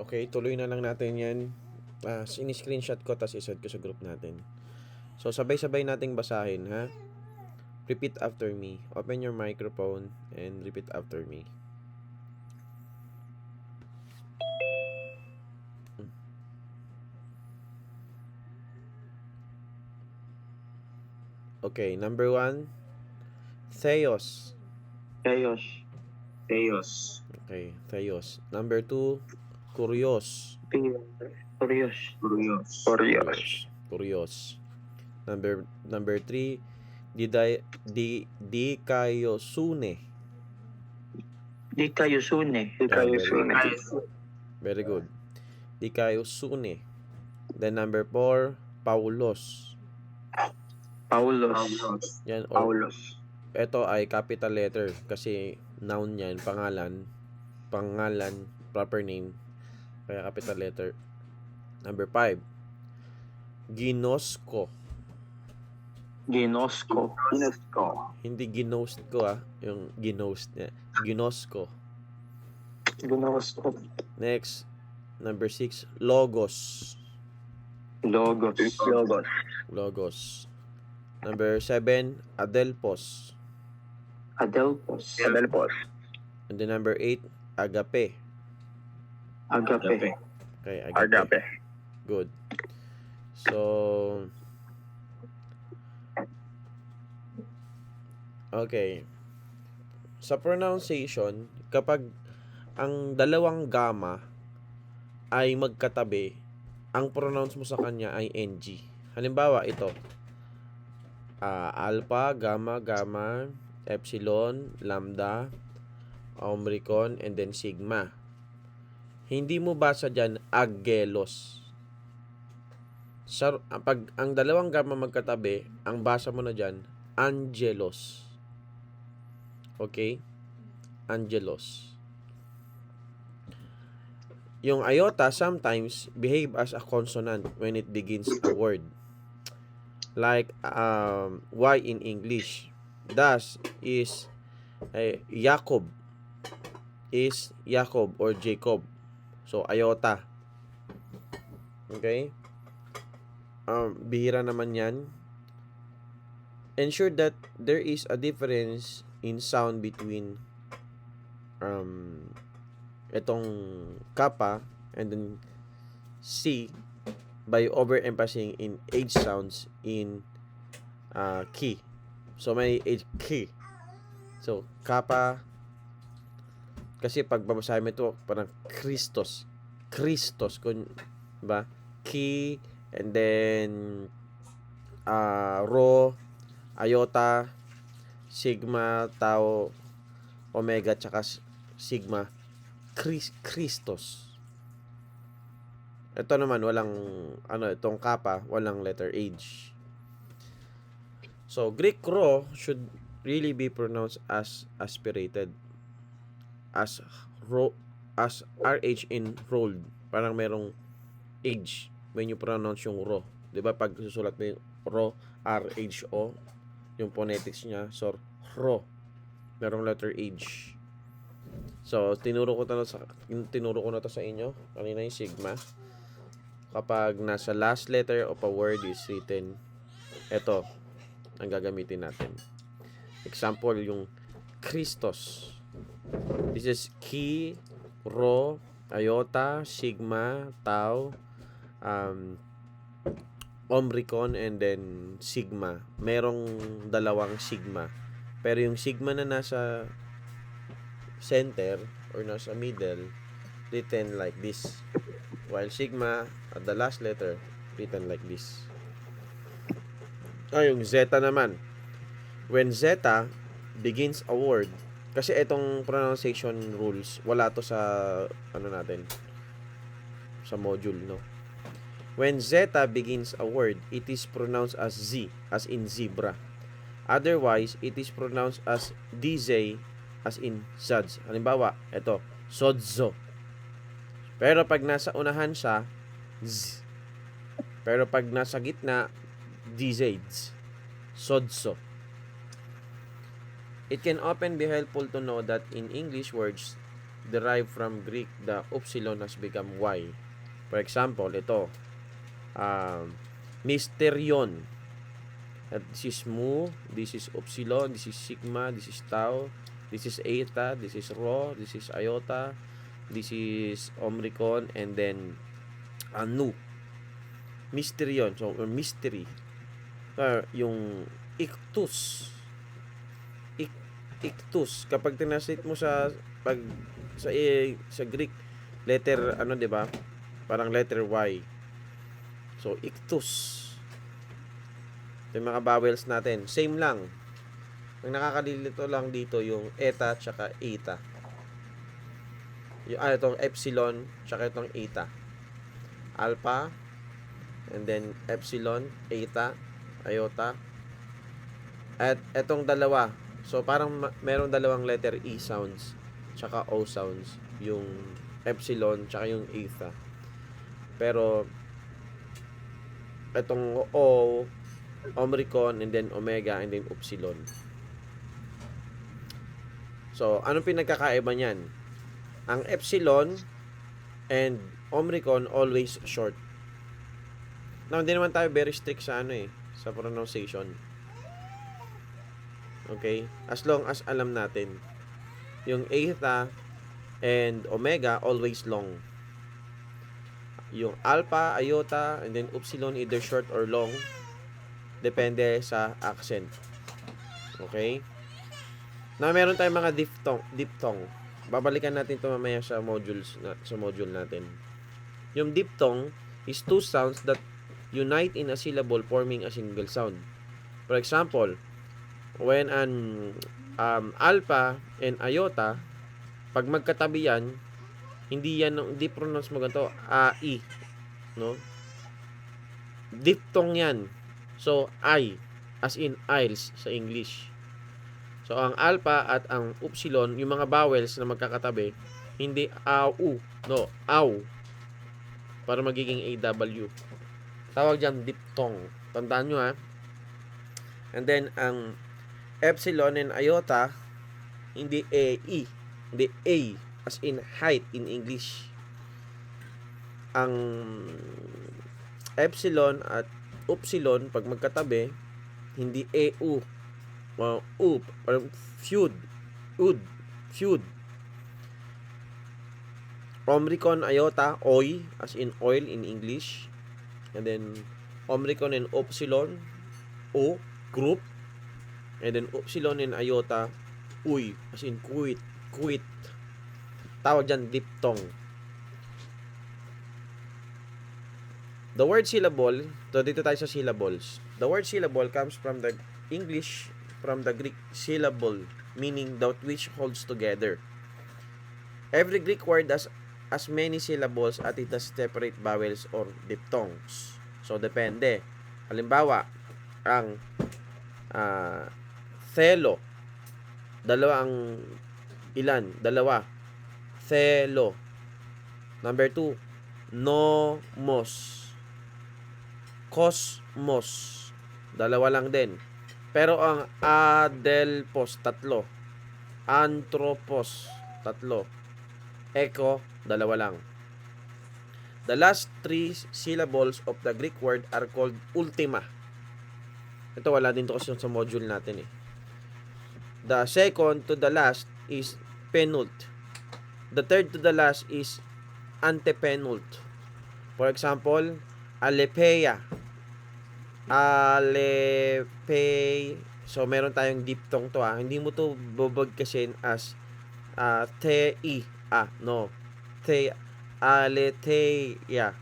Okay, tuloy na lang natin yan. Ini-screenshot ko, tapos isend ko sa group natin. So, sabay-sabay nating basahin, ha? Repeat after me. Open your microphone and repeat after me. Okay, number 1, Theos. Chaos. Chaos. Okay, Theos. Number 2, Curios. Curious. Curious. Curios. Number 3, Dikaiosune. Dikayusune. Very good. Dikaiosune. Then number 4, Paulos. Paulos. Yan, Paulos. ito ay capital letter kasi noun yan, pangalan, proper name, kaya capital letter. Number 5, Ginosco. Ginosco. Hindi ginost ko yung ginost niya. Ginosco. Ginosco. Next, number 6, Logos. Logos. Number 7, Adelpos. Adelpos. And then number 8, Agape. Agape. Okay, Agape. Good. So, okay. Sa pronunciation, kapag ang dalawang gamma ay magkatabi, ang pronounce mo sa kanya ay NG. Halimbawa, ito. Alpha, gamma, epsilon, lambda, omicron, and then sigma. Hindi mo basa dyan, aggelos. Pag ang dalawang gamma magkatabi, ang basa mo na dyan, angelos. Okay? Angelos. Yung iota sometimes behave as a consonant when it begins a word. Like Y in English. Thus is Jacob. Is Jacob or Jacob. So, iota. Okay? Bihira naman yan. Ensure that there is a difference in sound between itong kappa and then C by overemphasizing in H sounds in key. So, may H key. So, kappa. Kasi pag babasahin mo ito, parang Christos. Ba? Key, and then rho, iota, sigma, tau, omega, tsaka sigma. Christos. Ito naman, walang, itong kappa, walang letter H. So, Greek rho should really be pronounced as aspirated. As RH in rolled. Parang merong H when you pronounce yung rho. 'Di ba pag susulat mo yung rho, RHO, yung phonetics niya, so rho. Merong letter H. So, tinuro ko na to sa inyo. Kanina yung sigma. Kapag nasa last letter of a word is written, ito ang gagamitin natin. Example, yung Christos. This is key, rho, iota, sigma, tau, omicron, and then sigma. Merong dalawang sigma. Pero yung sigma na nasa center or nasa middle, written like this. While sigma at the last letter, written like this. Yung zeta naman. When zeta begins a word, kasi itong pronunciation rules, wala to sa sa module, no? When zeta begins a word, it is pronounced as Z, as in zebra. Otherwise, it is pronounced as DJ, as in suds. Halimbawa, ito, sodzo. Pero pag nasa unahan siya, Z. Pero pag nasa gitna, DJ, sodso. It can often be helpful to know that in English words derived from Greek, the upsilon has become Y. For example, ito, mysterion. This is mu, this is upsilon, this is sigma, this is tau, this is eta, this is rho, this is iota, this is omicron, and then nu. Mysterion, so mystery. Yung ictus. Ictus, kapag tinranslate mo sa Greek, letter 'di ba? Parang letter Y. So ictus. Ito yung mga vowels natin. Same lang. Ang nakakalilito lang dito yung eta tsaka eta. Yung itong epsilon tsaka itong eta. Alpha, and then epsilon, eta, iota. At itong dalawa, so parang merong dalawang letter E sounds tsaka O sounds, yung epsilon tsaka yung eta. Pero itong O, Omicron, and then Omega, and then Upsilon. So, anong pinagkakaiba niyan? Ang Epsilon and Omicron always short. Now, hindi naman tayo very strict sa sa pronunciation. Okay? As long as alam natin. Yung Eta and Omega, always long. Yung Alpha, Iota, and then Upsilon, either short or long. Depende sa accent. Okay? Na meron tayong mga diphthong. Babalikan natin ito mamaya sa module natin. Yung diphthong is two sounds that unite in a syllable forming a single sound. For example, when an alpha and iota, pag magkatabi yan, hindi pronounce mo ganito, I, no? Diphthong yan. So, I, as in Isles sa English. So, ang alpha at ang upsilon, yung mga vowels na magkakatabi, hindi AU, no, AW. Para magiging AW. Tawag dyan diphthong. Tandaan nyo ha. And then, ang epsilon and iota, hindi AE, hindi A, as in height in English. Ang epsilon at upsilon, pag magkatabi, hindi AU, parang feud, feud. Omicron, iota, OI, as in oil in English. And then, Omicron and Upsilon, O, group. And then, Upsilon and Iota, Uy, as in quit. Tawag dyan, diphthong. The word syllable, so dito tayo sa syllables. The word syllable comes from the English, from the Greek syllable, meaning that which holds together. Every Greek word has as many syllables at it has separate vowels or diphthongs. So, depende. Halimbawa, ang thelo. Dalawa. Thelo. Number 2, nomos. Cosmos. Dalawa lang din. Pero ang adelpos, 3. Anthropos, 3. Echo, 2 lang. The last 3 syllables of the Greek word are called ultima. Ito wala din to kasi sa module natin eh. The second to the last is penult. The third to the last is antepenult. For example, alepeia. So meron tayong diphthong to Hindi mo to bubagkasin as te-i. No. Aletheia.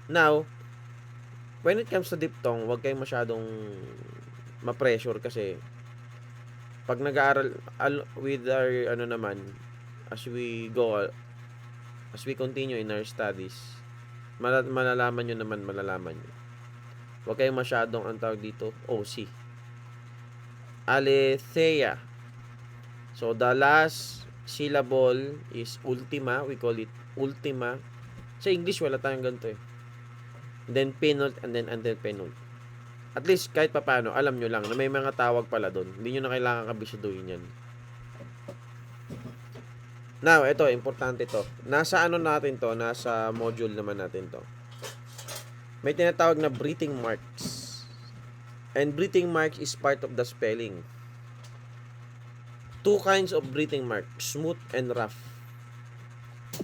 Now, when it comes to diphthong, huwag kayong masyadong ma-pressure kasi pag nag-aaral with our as we continue in our studies, malalaman nyo. Huwag kayong masyadong ang tawag dito, OC. Aletheia. So, the last syllable is ultima. We call it ultima. Sa English, wala tayong ganito eh. Then penult and then antepenult. At least, kahit papaano, alam nyo lang na may mga tawag pala doon. Hindi nyo na kailangan kabisyaduhin yan. Now, ito, importante to. Nasa natin to? Nasa module naman natin to. May tinatawag na breathing marks. And breathing marks is part of the spelling. 2 kinds of breathing mark, smooth and rough.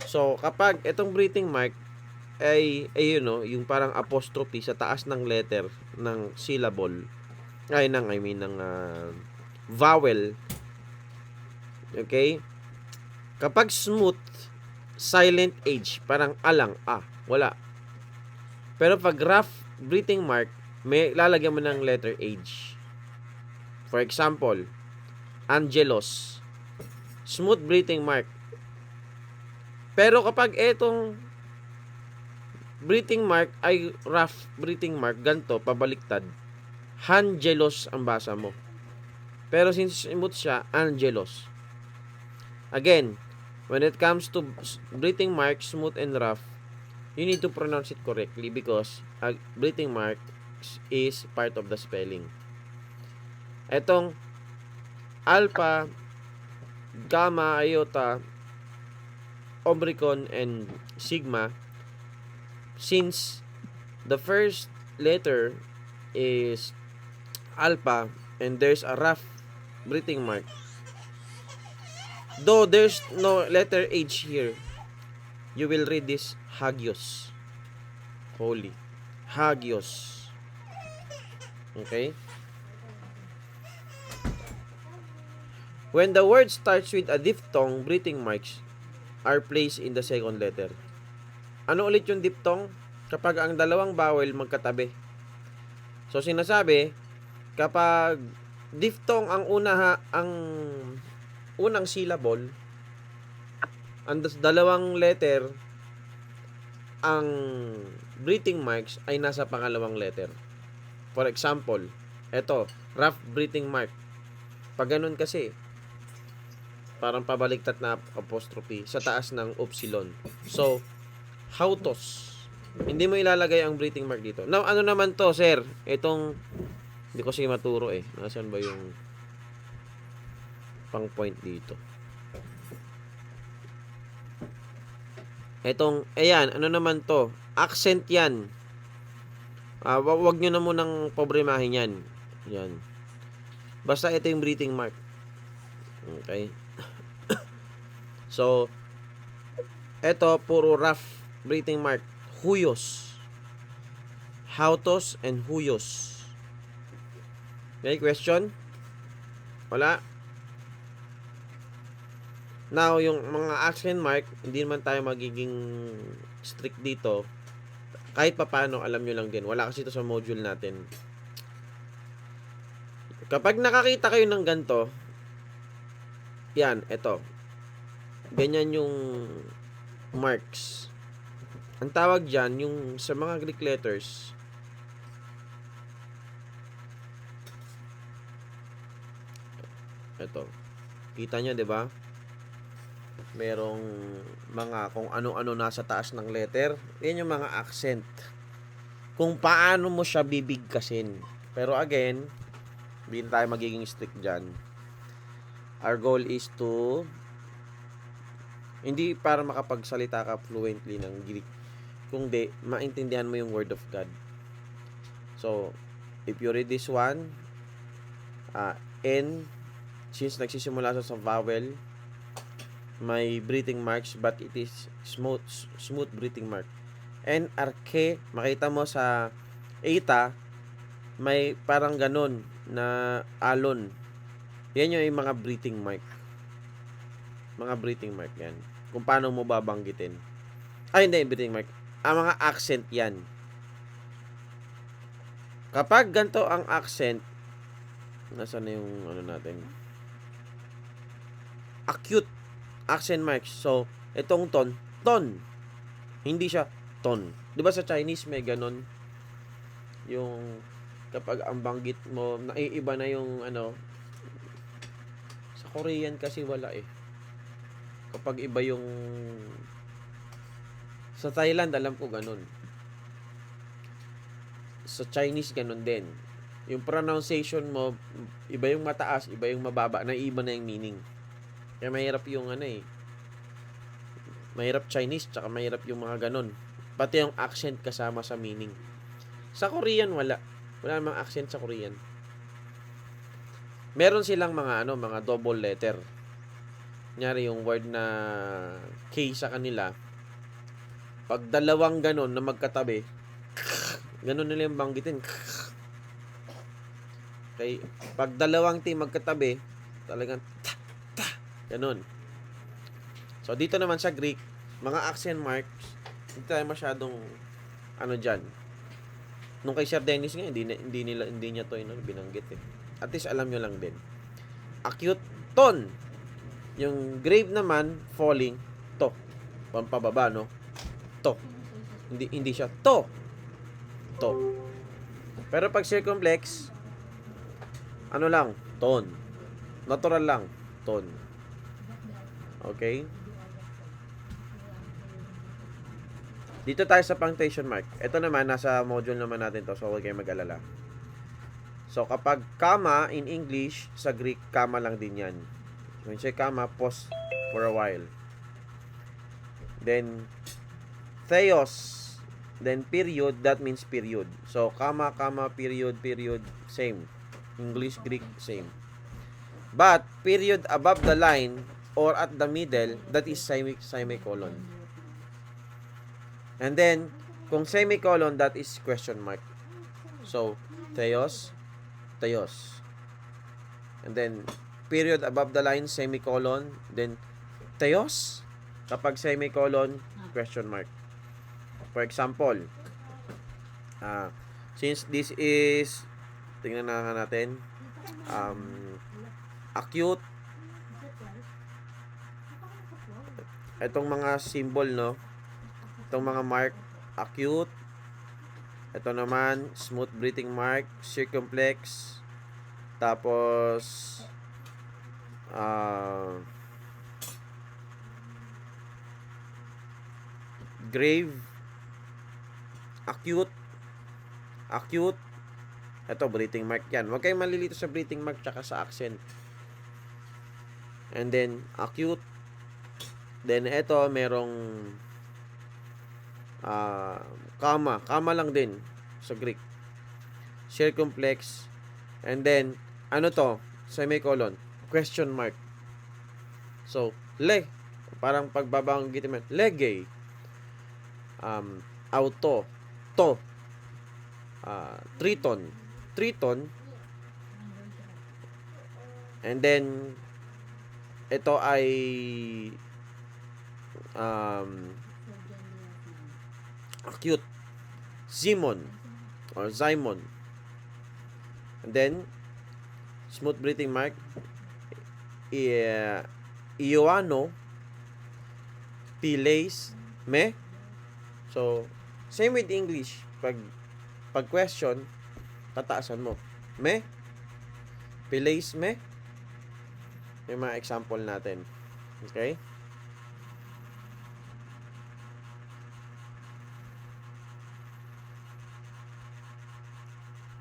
So, kapag itong breathing mark ay yung parang apostrophe sa taas ng letter ng syllable, ng vowel. Okay? Kapag smooth, silent H, parang alang, wala. Pero pag rough breathing mark, may lalagyan mo ng letter H. For example, Angelos. Smooth breathing mark. Pero kapag etong breathing mark ay rough breathing mark, ganto, pabaliktad, Hangelos ang basa mo. Pero since smooth siya, Angelos. Again, when it comes to breathing mark, smooth and rough, you need to pronounce it correctly because breathing marks is part of the spelling. Etong alpha, gamma, iota, omicron, and sigma, since the first letter is alpha and there's a rough breathing mark, though there's no letter H here, you will read this hagios. Holy. Hagios. Okay? When the word starts with a diphthong, breathing marks are placed in the second letter. Ano ulit yung diphthong? Kapag ang dalawang vowel magkatabi. So sinasabi, kapag diphthong ang ang unang syllable, ang dalawang letter, ang breathing marks ay nasa pangalawang letter. For example, eto, rough breathing mark. Pag ganun kasi, parang pabaliktad na apostrophe sa taas ng upsilon. So, hautos. Hindi mo ilalagay ang breathing mark dito. Now, ano naman to, sir? Itong, hindi ko sige maturo eh. Nasaan ba yung pang point dito? Etong, ayan, ano naman to? Accent yan. Wag nyo na munang problemahin yan. Yan. Basta ito yung breathing mark. Okay? So, ito, puro rough breathing mark. Huyos. Hautos and huyos. Okay, question? Wala? Now, yung mga accent mark, hindi naman tayo magiging strict dito. Kahit papaano, alam nyo lang din. Wala kasi ito sa module natin. Kapag nakakita kayo ng ganito, yan, ito. Ganyan yung marks. Ang tawag dyan, yung sa mga Greek letters, ito. Kita nyo, di ba? Merong mga kung ano-ano nasa taas ng letter. Yan yung mga accent. Kung paano mo siya bibigkasin. Pero again, hindi na tayo magiging strict dyan. Our goal is to hindi para makapagsalita ka fluently ng Greek, kundi maintindihan mo yung word of God. So, if you read this one, N, since nagsisimula sa vowel, may breathing marks but it is smooth breathing mark. And K, makita mo sa eta, may parang ganun na alon. Yan yung mga breathing mark. Mga breathing mark yan. Kung paano mo babanggitin. Ay, hindi, breathing mark. Ang mga accent yan. Kapag ganito ang accent, nasaan na yung ano natin? Acute accent marks. So, itong ton. Hindi siya ton. Di ba sa Chinese may ganon? Yung kapag ang banggit mo, naiiba na yung ano. Sa Korean kasi wala eh. Kapag iba yung sa Thailand, alam ko ganun. Sa Chinese, ganun din. Yung pronunciation mo, iba yung mataas, iba yung mababa, naiiba na yung meaning. Kaya mahirap yung ano eh. Mahirap Chinese, tsaka mahirap yung mga ganun. Pati yung accent kasama sa meaning. Sa Korean, wala. Wala namang accent sa Korean. Meron silang mga ano, mga double letter. Kunyari yung word na K sa kanila, pag dalawang ganon na magkatabi, ganon nila yung banggitin. Okay? Pag dalawang T magkatabi, talagang ganon. So, dito naman sa Greek, mga accent marks, hindi tayo masyadong ano dyan. Nung kay Sir Dennis nga, hindi niya to binanggit eh. At least alam nyo lang din. Acute ton. Yung grave naman, falling, to. Pampababa, no? To. Hindi siya to. To. Pero pag circumflex, ano lang? Ton. Natural lang. Ton. Okay? Dito tayo sa punctuation mark. Ito naman, nasa module naman natin to, so huwag kayong mag-alala. So, kapag comma in English, sa Greek, comma lang din yan. When you say comma, pause for a while. Then, theos. Then, period, that means period. So, comma, comma, period, period, same. English, Greek, same. But, period above the line or at the middle, that is semicolon. And then, kung semicolon, that is question mark. So, theos, theos. And then, period above the line, semicolon, then theos. Kapag semicolon, question mark. For example, since this is, tingnan na natin, acute, itong mga symbol, no? Itong mga mark, acute. Ito naman, smooth breathing mark, circumflex. Tapos, grave, acute, acute. Ito, breathing mark yan. Huwag kayong malilito sa breathing mark tsaka sa accent. And then, acute. Then, ito, merong comma. Comma lang din sa Greek. Circumflex. And then, ano to? Semicolon. Question mark. So, parang pagbabanggitin mo. Lege. Auto. To. Triton. Triton. And then, ito ay acute. Zimon or Zymon. And then, smooth breathing mark. Ioano. Pilays. Me. So, same with English. Pag question, tataasan mo. Me. Pilays me. Yung mga example natin. Okay?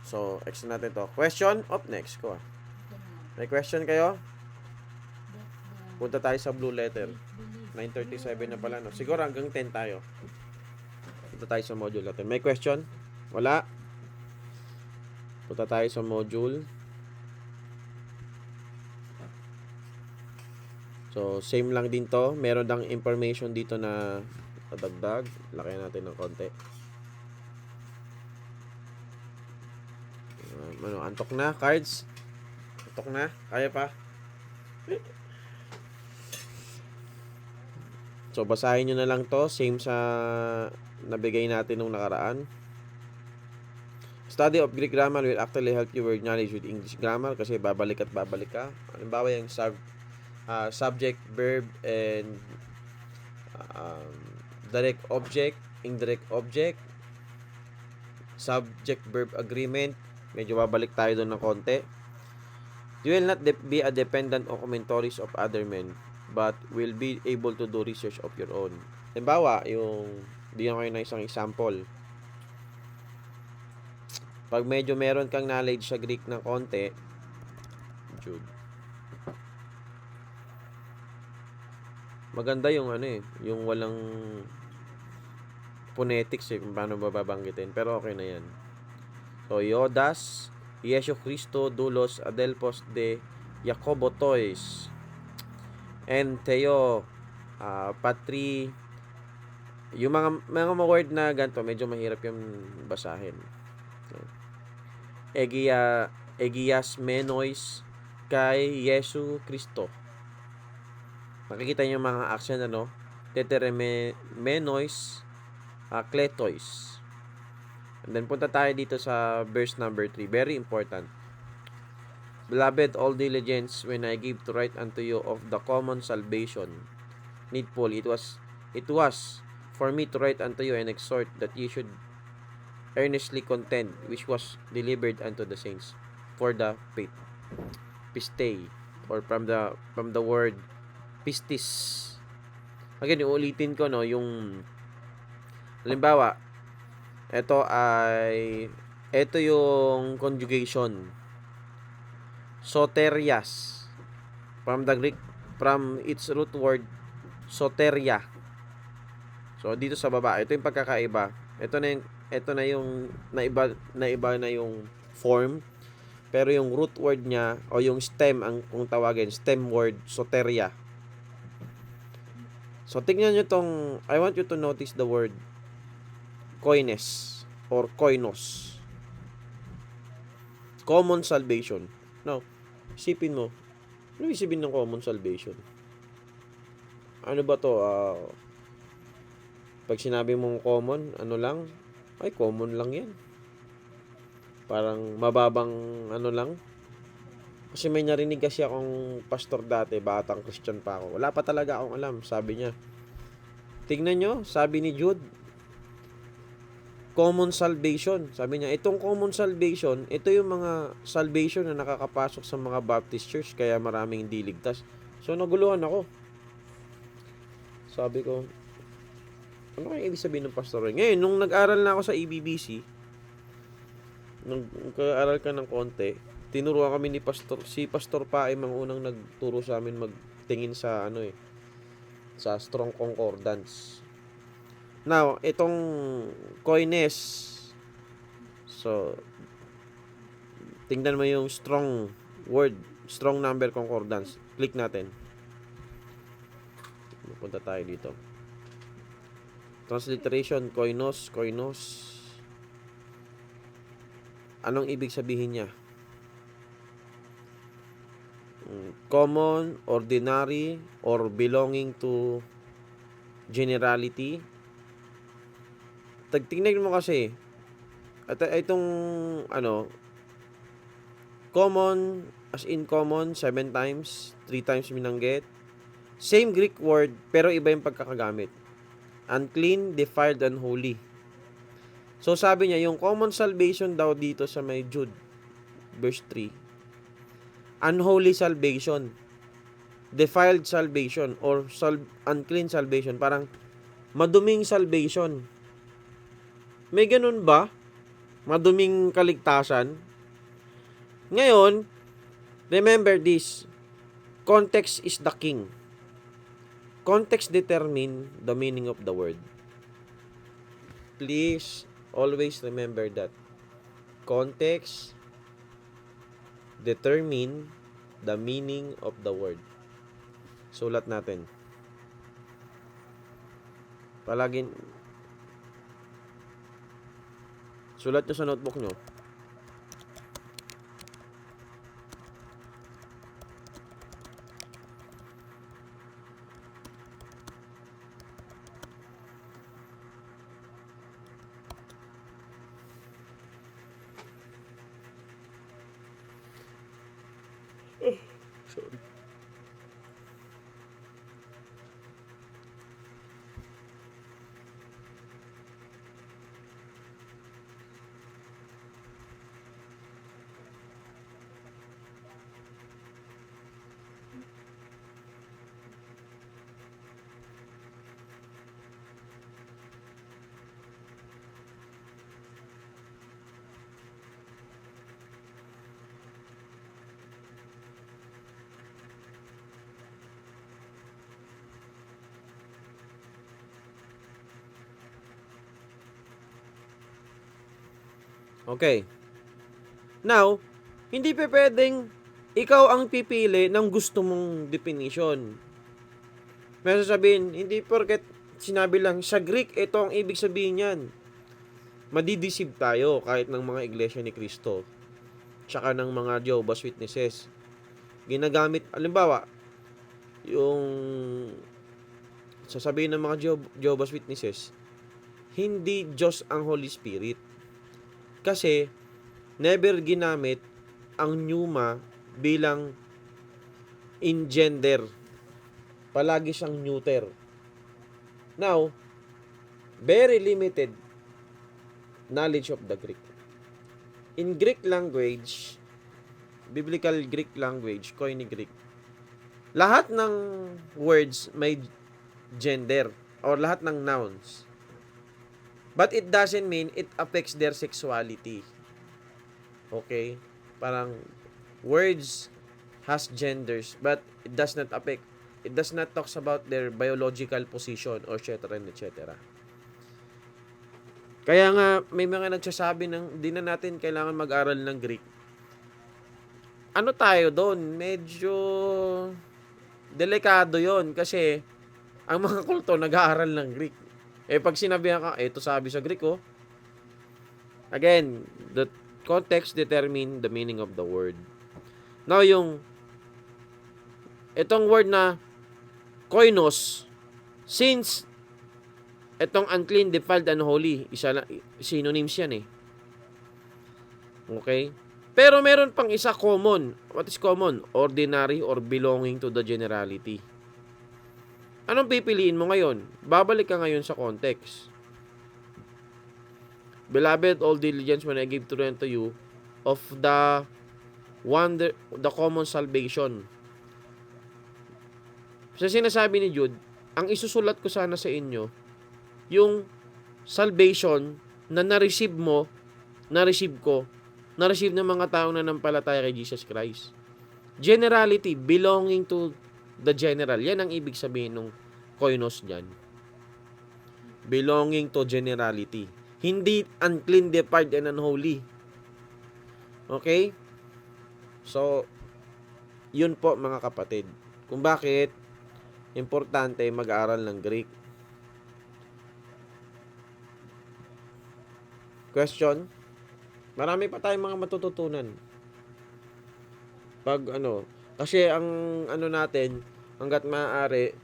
So, extra natin to. Question? Next ko. May question kayo? Punta tayo sa blue letter. 9:37 na pala, no? Siguro hanggang 10 tayo. Punta tayo sa module natin. May question? Wala? Punta tayo sa module. So, same lang din to. Meron dang information dito na dadagdag. Lakayan natin ng konti. Antok na? Cards? Antok na? Kaya pa? So, basahin nyo na lang to. Same sa nabigay natin nung nakaraan. Study of Greek grammar will actually help you word knowledge with English grammar kasi babalik at babalik ka. Halimbawa yung subject, verb, and direct object, indirect object, subject, verb, agreement. Medyo babalik tayo doon ng konti. You will not be a dependent on commentaries of other men, but will be able to do research of your own. Halimbawa, bigyan ko kayo ng isang example. Pag medyo meron kang knowledge sa Greek ng konti, Jude. Maganda yung yung walang phonetics kung paano babanggitin. Pero okay na yan. So, Iodas, Yesu Christo, Doulos, Adelpos de Jacobotois, and Theo, Patri, yung mga word na ganito, medyo mahirap yung basahin. Egias Menois, kay Yesu Christo. Makikita niyo yung mga action, Teteremenois, Kletois. And then, punta tayo dito sa verse number 3. Very important. Beloved, all diligence when I give to write unto you of the common salvation needful. It was for me to write unto you and exhort that you should earnestly contend, which was delivered unto the saints for the faith. Pistei, or from the word pistis. Again, uulitin ko, yung Halimbawa, ito yung conjugation. Soterias. From the Greek, from its root word, soteria. So, dito sa baba, ito yung pagkakaiba. Ito na yung naiba na yung form. Pero yung root word niya, o yung stem, kung tawagin, stem word, soteria. So, tingnan nyo tong, I want you to notice the word koines or koinos. Common salvation. Now, isipin mo, ano isipin ng common salvation? Ano ba to? Pag sinabi mong common, ano lang? Ay, common lang yan. Parang mababang ano lang. Kasi may narinig kasi akong pastor dati, batang Christian pa ako. Wala pa talaga akong alam, sabi niya. Tingnan nyo, sabi ni Jude, common salvation. Sabi niya, itong common salvation, ito yung mga salvation na nakakapasok sa mga Baptist church, kaya maraming hindi ligtas. So, naguluhan ako. Sabi ko, ano kaya ibig sabihin ng pastor? Ngayon, nung nag-aral na ako sa EBBC, nag-aral ka ng konti, tinuruan kami ni pastor, si Pastor Paim ang unang nagturo sa amin magtingin sa sa strong concordance. Now, itong koines, so tingnan mo yung strong word, strong number concordance. Click natin. Punta tayo dito. Transliteration, koinos. Anong ibig sabihin niya? Common, ordinary, or belonging to generality. Tingnan mo kasi, at itong common, as in common, 7 times, 3 times binanggit. Same Greek word, pero iba yung pagkakagamit. Unclean, defiled, unholy. So, sabi niya, yung common salvation daw dito sa may Jude, verse 3, unholy salvation, defiled salvation, or unclean salvation, parang maduming salvation. May ganun ba? Maduming kaligtasan? Ngayon, remember this, context is the king. Context determine the meaning of the word. Please always remember that. Context determine the meaning of the word. Sulat natin. Palaging sulat nyo sa notebook nyo. Sorry. Okay. Now, hindi pa pwedeng ikaw ang pipili ng gusto mong definition. May sasabihin, hindi porket sinabi lang, sa Greek, ito ang ibig sabihin yan. Madideceive tayo kahit ng mga iglesia ni Cristo. Tsaka ng mga Jehovah's Witnesses. Ginagamit, alimbawa, yung sasabihin ng mga Jehovah's Witnesses, hindi Diyos ang Holy Spirit. Kasi, never ginamit ang pneuma bilang ingender. Palagi siyang neuter. Now, very limited knowledge of the Greek. In Greek language, biblical Greek language, Koine Greek, lahat ng words may gender or lahat ng nouns But it doesn't mean it affects their sexuality. Okay? Parang words has genders, but it does not talks about their biological position or etc. etc. Kaya nga may mga nagsasabi ng di na natin kailangan mag-aral ng Greek. Ano tayo doon? Medyo delikado 'yon kasi ang mga kulto nag-aaral ng Greek. Pag sinabihan ka, ito sabi sa Greek, oh. Again, the context determine the meaning of the word. Now, itong word na koinos, since itong unclean, defiled, unholy, synonyms yan eh. Okay? Pero meron pang isa common. What is common? Ordinary or belonging to the generality. Anong pipiliin mo ngayon? Babalik ka ngayon sa context. Beloved, all diligence when I give to you of the common salvation. Sa sinasabi ni Jude, ang isusulat ko sana sa inyo, yung salvation na na-receive mo, na-receive ko, na-receive ng mga taong nanampalataya kay Jesus Christ. Generality, belonging to the general. Yan ang ibig sabihin ng koinos dyan. Belonging to generality. Hindi unclean, defiled, and unholy. Okay? So, yun po mga kapatid. Kung bakit importante mag-aaral ng Greek. Question? Marami pa tayong mga matututunan. Kasi ang natin, hanggat maaari,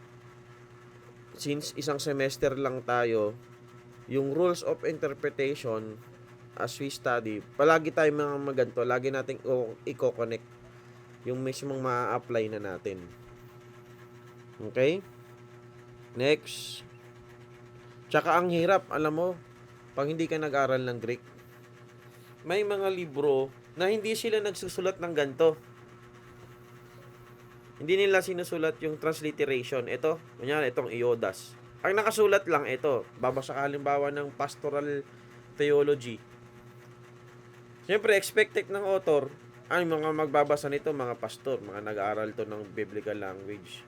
since isang semester lang tayo, yung rules of interpretation as we study, palagi tayong mga maganto, lagi nating i-connect yung mismong ma-apply na natin. Okay? Next. Tsaka ang hirap, alam mo, pag hindi ka nag-aral ng Greek, may mga libro na hindi sila nagsusulat ng ganito. Hindi nila sinusulat yung transliteration. Ito, kunyari, itong Iodas. Ang nakasulat lang ito, babasa ka halimbawa ng pastoral theology. Siyempre, expected ng author, ay mga magbabasa nito, mga pastor, mga nag-aaral to ng biblical language.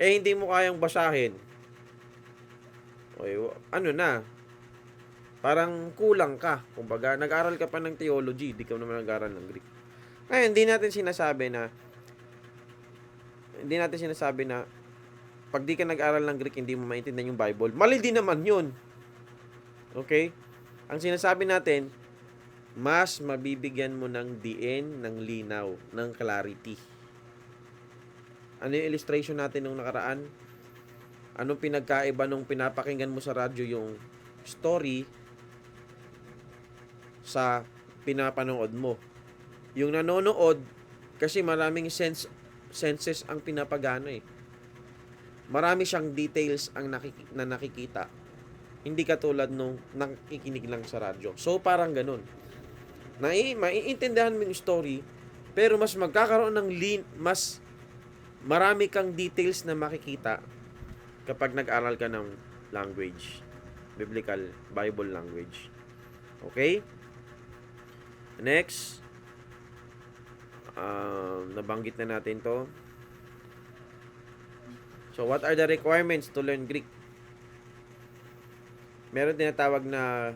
Hindi mo kayang basahin. Parang kulang ka. Kumbaga, nag-aaral ka pa ng theology, di ka naman nag-aaral ng Greek. Ngayon, hindi natin sinasabi na pag di ka nag-aral ng Greek, hindi mo maintindihan yung Bible. Mali din naman yun. Okay? Ang sinasabi natin, mas mabibigyan mo ng diin, ng linaw, ng clarity. Ano yung illustration natin nung nakaraan? Anong pinagkaiba nung pinapakinggan mo sa radyo yung story sa pinapanood mo? Yung nanonood, kasi maraming senses ang pinapagana eh. Marami siyang details na nakikita. Hindi katulad nung nakikinig lang sa radyo. So, parang ganun. Maiintindihan mo yung story, pero mas magkakaroon ng mas marami kang details na makikita kapag nag-aral ka ng language. Biblical, Bible language. Okay? Next. Nabanggit na natin to. So, what are the requirements to learn Greek? Meron tinatawag na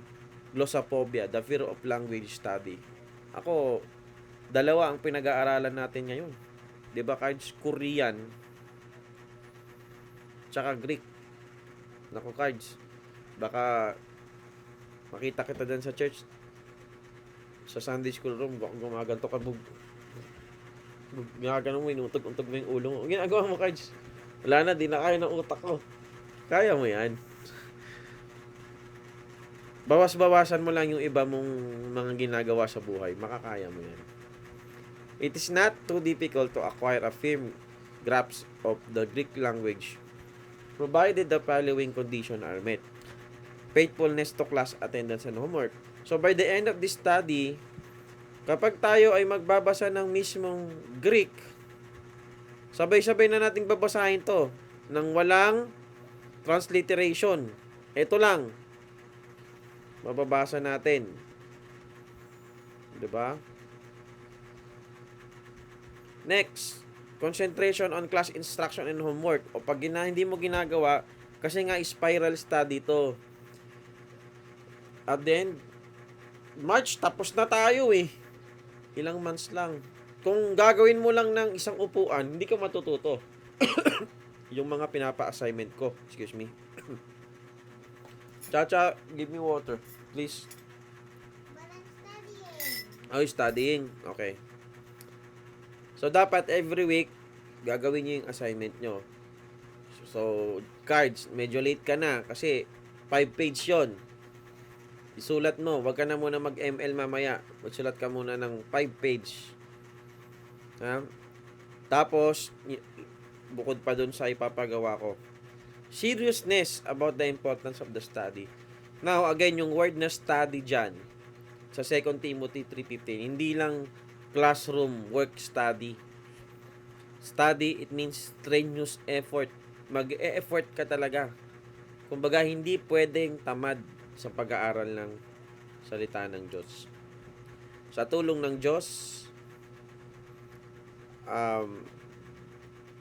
glossophobia, the fear of language study. Ako, dalawa ang pinag-aaralan natin ngayon. Diba, cards? Korean, tsaka Greek. Naku, cards. Baka makita kita dyan sa church, sa Sunday school room, gumaganto ka, ginagano mo, inuntog-untog mo yung ulo mo. Ginagawa mo, cards. Wala na, di na kaya ng utak ko. Kaya mo yan. Bawas-bawasan mo lang yung iba mong mga ginagawa sa buhay. Makakaya mo yan. It is not too difficult to acquire a firm grasp of the Greek language, provided the following conditions are met. Faithfulness to class attendance and homework. So by the end of this study, kapag tayo ay magbabasa ng mismong Greek, sabay-sabay na nating babasahin to ng walang transliteration. Ito lang. Mababasa natin. 'Di ba? Next, concentration on class instruction and homework. O pag hindi mo ginagawa, kasi nga spiral study to. At then, March, tapos na tayo eh. Ilang months lang. Kung gagawin mo lang ng isang upuan, hindi ka matututo. Yung mga pinapa-assignment ko. Excuse me. Chacha, give me water. Please. But I'm studying. Oh, studying. Okay. So, dapat every week, gagawin nyo yung assignment nyo. So, cards, medyo late ka na kasi 5 page yon. Isulat mo. Huwag ka na muna mag-ML mamaya. Magsulat ka muna ng 5 page. Ha? Tapos, bukod pa dun sa ipapagawa ko, seriousness about the importance of the study. Now, again, yung word na study dyan, sa 2 Timothy 3:15, hindi lang classroom, work study. Study, it means strenuous effort. Mag-e-effort ka talaga. Kumbaga, hindi pwedeng tamad sa pag-aaral ng salita ng Diyos. Sa tulong ng Diyos,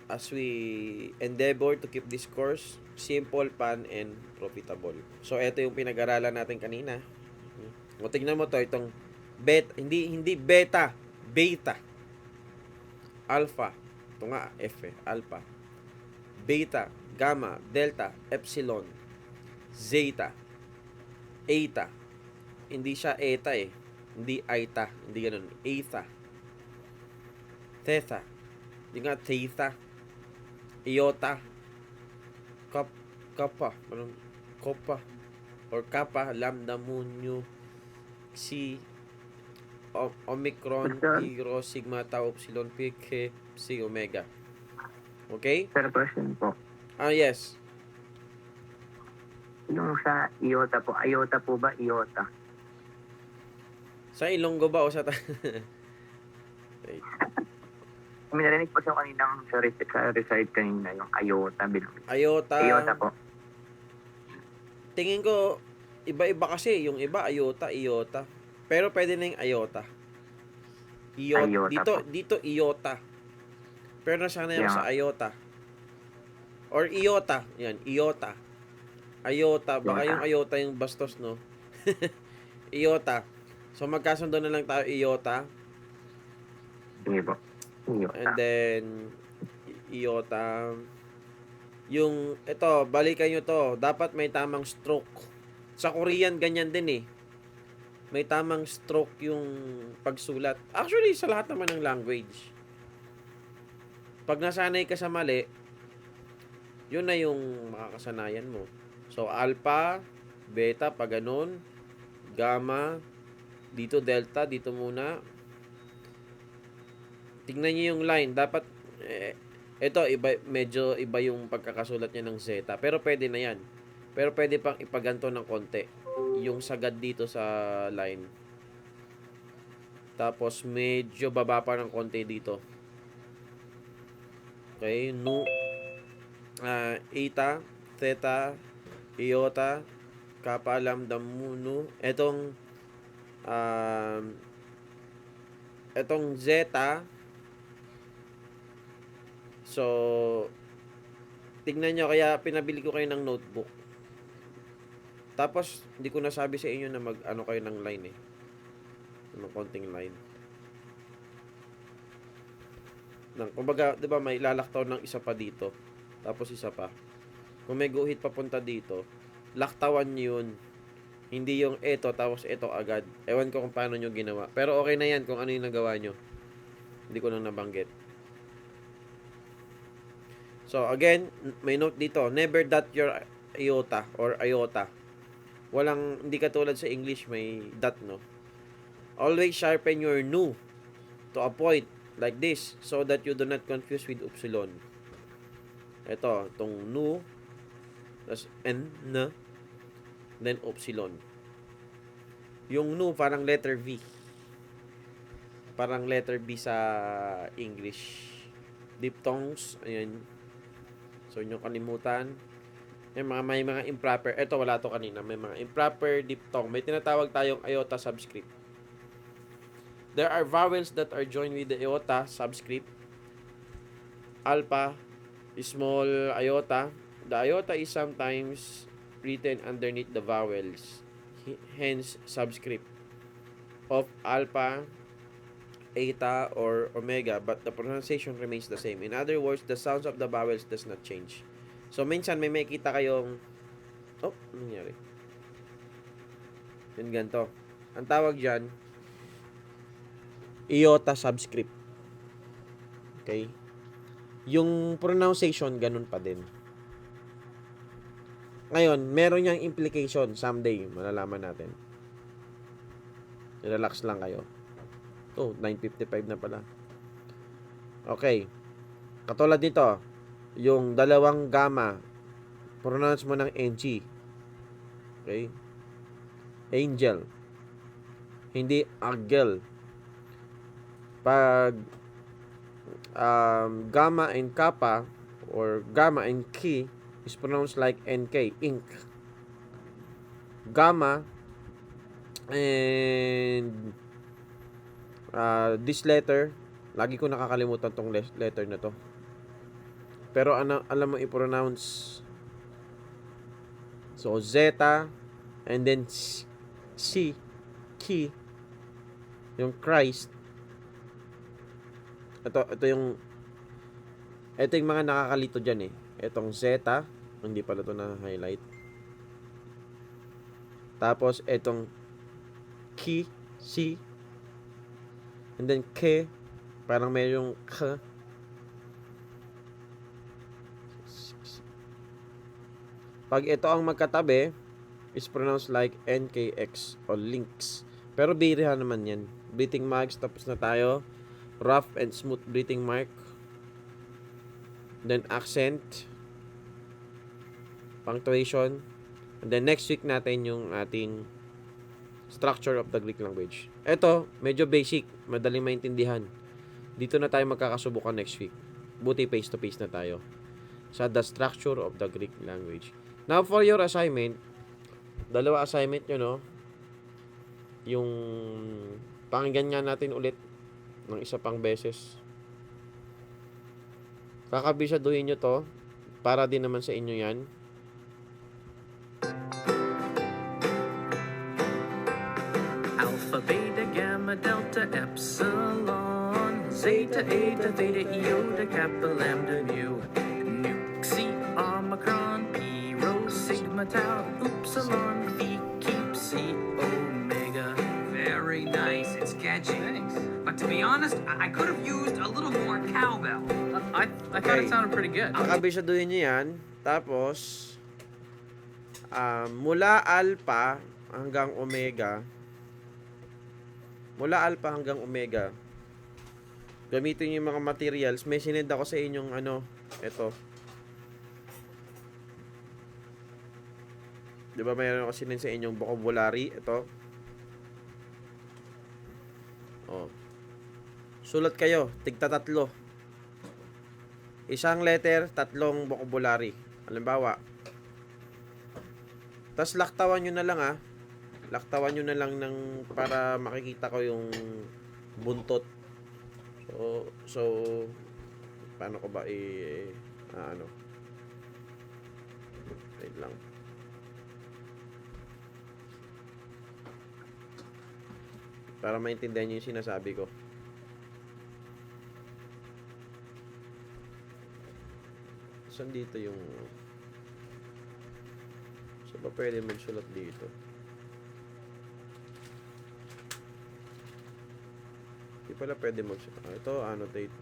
as we endeavor to keep this course simple, fun, and profitable. So, ito yung pinag-aralan natin kanina. O, tignan mo to, itong beta, hindi beta, beta, alpha, ito nga, F alpha, beta, gamma, delta, epsilon, zeta, eta, hindi siya eta eh, hindi aita, hindi ganun, eta, theta, hindi nga theta, iota, kappa, kopa, or kappa, lambda, mu, nu, si, omicron, pi, rho, sigma, tau, epsilon, pi, k, psi, omega. Okay? Sir, question po. Yes. Yung sa iota po, iota po ba iota? Sa Ilonggo ba o sa Wait. May narinig po sa kaninang sa reside kanina, yung iota. Iota. Iota po. Tingin ko, iba-iba kasi. Yung iba, iota. Pero pwede na yung iota. Iota Dito, iota. Pero nasana yung Yeah. sa iota. Or iota. Yan, iota. Iota. Baka Iota. yung iota yung bastos, no? Iota. So, magkasundo na lang tayo, iota. Sige po. Iota. And then, iota. Yung, ito, balikan nyo to. Dapat may tamang stroke. Sa Korean, ganyan din eh. May tamang stroke yung pagsulat. Actually, sa lahat naman ng language. Pag nasanay ka sa mali, yun na yung makakasanayan mo. So, alpha, beta, pag ganun, gamma, dito delta, dito muna. Tingnan niyo yung line. Dapat, ito, medyo iba yung pagkakasulat niya ng zeta. Pero pwede na yan. Pero pwede pang ipaganto ng konti. Yung sagad dito sa line. Tapos, medyo baba pa ng konti dito. Okay, nu, eta, theta, iota, kappa, lambda, mu, nu. Etong zeta, so, tignan nyo, kaya pinabili ko kayo ng notebook. Tapos, hindi ko nasabi sa inyo na mag-ano kayo ng line eh. Ng konting line. Kumbaga, di ba, may lalaktaw ng isa pa dito. Tapos isa pa. Kung may guhit papunta dito, laktawan nyo yun. Hindi yung eto, tapos eto agad. Ewan ko kung paano nyo ginawa. Pero okay na yan kung ano yung nagawa nyo. Hindi ko nang nabanggit. So, again, may note dito. Never dot your iota or iota. Hindi katulad sa English, may dot, no? Always sharpen your nu to a point like this so that you do not confuse with epsilon. Ito, itong nu, tas n, then epsilon. Yung nu, parang letter V. Parang letter B sa English. Diphthongs, ayan. So, yung kalimutan. May mga improper. Ito, wala to kanina. May mga improper diphthong. May tinatawag tayong iota subscript. There are vowels that are joined with the iota subscript. Alpha, small iota. The iota is sometimes written underneath the vowels. Hence, subscript of alpha, eta, or omega, but the pronunciation remains the same. In other words, the sounds of the vowels does not change. So, minsan may makikita kayong ano nangyari? Yun ganito. Ang tawag dyan, iota subscript. Okay? Yung pronunciation, ganun pa din. Ngayon, meron niyang implication. Someday, malalaman natin. Relax lang kayo. 9:55 na pala. Okay. Katulad nito, yung dalawang gamma, pronounce mo ng NG. Okay? Angel. Hindi agel. Pag gamma and kappa or gamma and ki is pronounced like NK, ink. Gamma and this letter, lagi ko nakakalimutan tong letter na to. Pero alam mo i-pronounce. So, zeta and then C, ki, yung Christ. Ito yung mga nakakalito dyan eh. Itong zeta, hindi pala ito na-highlight. Tapos, itong ki, C, and then ke, parang mayroong k. Pag ito ang magkatabi, is pronounced like NKX or links. Pero birihan naman yan. Breathing marks, tapos na tayo. Rough and smooth breathing mark. Then accent. Punctuation. And then next week natin yung ating structure of the Greek language. Ito, medyo basic. Madaling maintindihan. Dito na tayo magkakasubukan next week. Buti face-to-face na tayo. Sa the structure of the Greek language. Now, for your assignment, dalawa assignment nyo, no? Yung pakinggan nga natin ulit ng isa pang beses. Kakabisaduhin nyo to para din naman sa inyo yan. Alpha, beta, gamma, delta, epsilon, zeta, eta, theta, iota, kappa, lambda, mu, nu, xi, omicron, pi, rho, sigma, tau, upsilon, phi, keep, c, omega. Very nice. It's catchy. But to be honest, I could have used a little more cowbell. I thought it sounded pretty good. Kakabisaduhin nyo yan. Tapos, mula alpha hanggang omega, gamitin nyo yung mga materials. May sinend ako sa inyong ito. Diba mayroon ako sinend sa inyong vocabulary? Ito. Oh. Sulat kayo, tigta 3. Isang letter, 3 vocabulary. Halimbawa. Tapos laktawan nyo na lang Laktawan nyo na lang para makikita ko yung buntot. So paano ko ba wait lang. Para maintindihan nyo yung sinasabi ko. Saan dito yung... Saan ba pwede magsulat dito? Hindi pala pwede magsulat. Ito, annotate.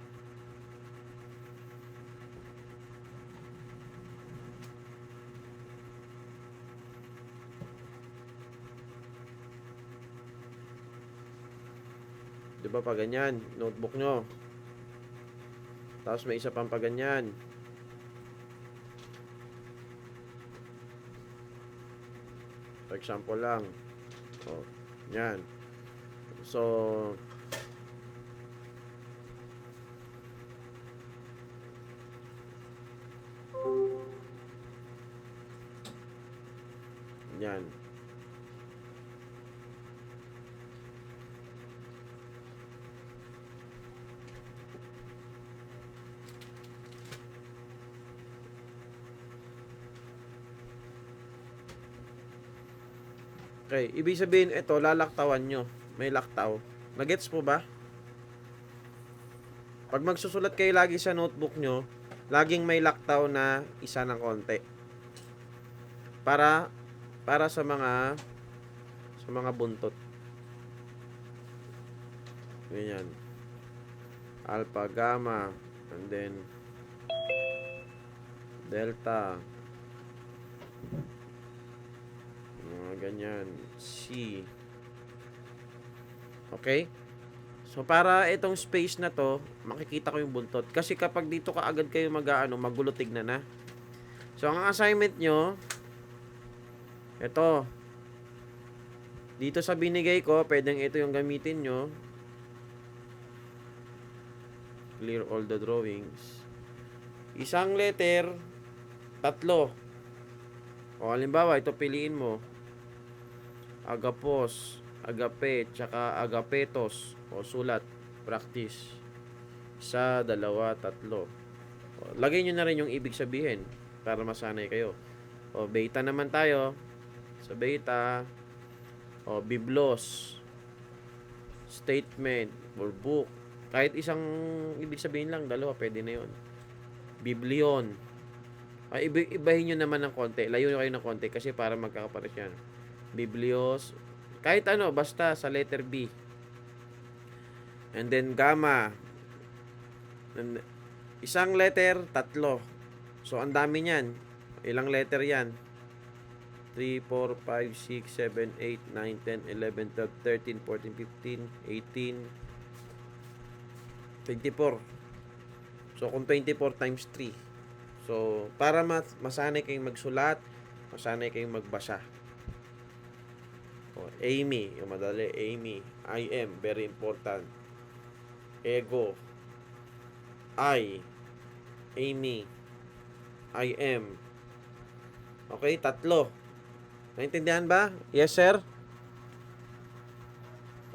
Diba pa ganyan? Notebook nyo. Tapos may isa pang pa ganyan. For example lang. Oh, yan. So, Yan. Okay, ibig sabihin ito, lalaktawan nyo. May laktaw. Nagets po ba? Pag magsusulat kayo lagi sa notebook nyo, laging may laktaw na isa ng konti. Para sa mga buntot. Ganyan. Alpha, gamma, and then delta. Mga ganyan. C. Okay? So, para itong space na to, makikita ko yung buntot. Kasi kapag dito ka agad kayo magulo tignan na. So, ang assignment nyo, ito. Dito sa binigay ko, pwedeng ito yung gamitin nyo. Clear all the drawings. Isang letter, 3. O, halimbawa, ito piliin mo. Agapos, agape, tsaka agapetos. O, sulat. Practice. 1, 2, 3. O, lagay nyo na rin yung ibig sabihin para masanay kayo. O, beta naman tayo. Sa beta. O, biblos. Statement. Or book. Kahit isang ibig sabihin lang, 2, pwede na yun. Biblion. Ay, ibahin nyo naman ng konti. Layo nyo kayo ng konti kasi para magkakapares yan. Biblios. Kahit ano, basta sa letter B. And then, gamma. And, isang letter, 3. So, ang dami niyan. Ilang letter yan? 3, 4, 5, 6, 7, 8, 9, 10, 11, 12, 13, 14, 15, 18, 24. So, kung 24 times 3. So, para masanay kayong magsulat, masanay kayong magbasa. O, Amy, yung madali, Amy. I am, very important. Ego. I. Amy. I am. Okay, 3. Naintindihan ba? Yes, sir?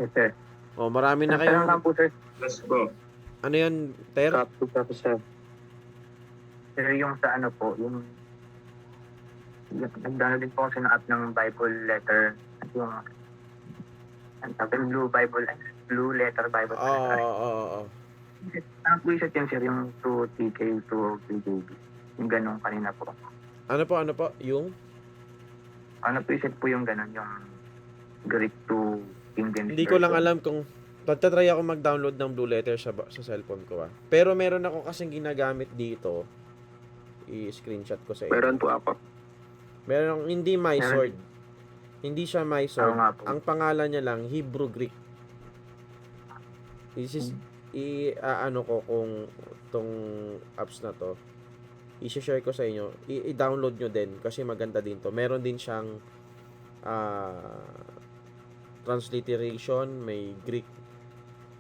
Yes, sir. O, marami na Tanong kayong... lang po, sir. Let's go. Ano yun, Ter? Copy, sir. Pero yung sa ano po, yung nagdano din po kasi ng app ng Bible letter. Yung ang tawag, Blue Letter Bible. Oo. Ang preset yun, sir, yung 2TK, 2KJB. Yung ganun kanina po. Ano po? Yung? Ano preset po yung ganun, yung Greek to King James. Hindi ko lang Version. alam kung... Tatry ako mag-download ng Blue Letter sa cellphone ko. Pero meron ako kasing ginagamit dito. I-screenshot ko sa inyo. Meron po ako. Meron, hindi MySword. Hindi siya MySword. Oo nga po. Ang pangalan niya lang, Hebrew Greek. This is, ano ko kung tong apps na to, i-share ko sa inyo. I-download nyo din kasi maganda din to. Meron din siyang transliteration, may Greek.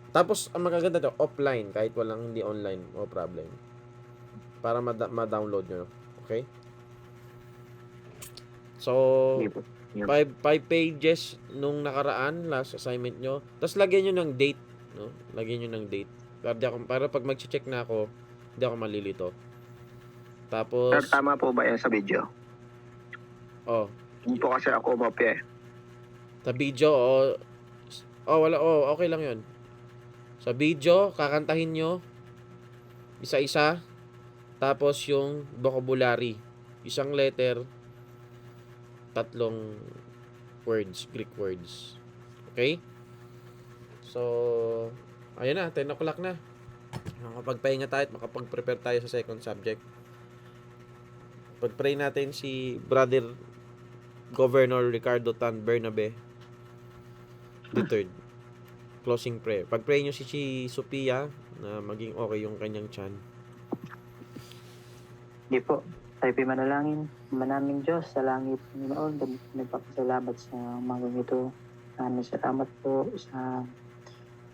Tapos, ang magaganda to, offline, kahit walang hindi online, no problem. Para ma-download nyo. Okay? So, Hindi po. 5 pages nung nakaraan, last assignment nyo. Tapos, lagyan nyo ng date. No? Lagyan nyo ng date. Para pag mag-check na ako, hindi ako malilito. Tapos, Sir, tama po ba yan sa video? oh, Hindi po kasi ako umopya eh. sa video, okay lang yun. Sa video, kakantahin nyo, isa-isa, tapos yung vocabulary, isang letter, 3 words, Greek words. Okay? So, ayun na, 10 o'clock na. Makapagpahinga tayo at makapag-prepare tayo sa second subject. Pag-pray natin si Brother Governor Ricardo Tan Bernabe III. Closing prayer. Pag-pray nyo si Sophia na maging okay yung kanyang tiyan. Hindi po. Tayo po'y manalangin. Manaming Diyos sa langit, Panginoon. Nagpapasalamat sa mga ganito. Maraming salamat po sa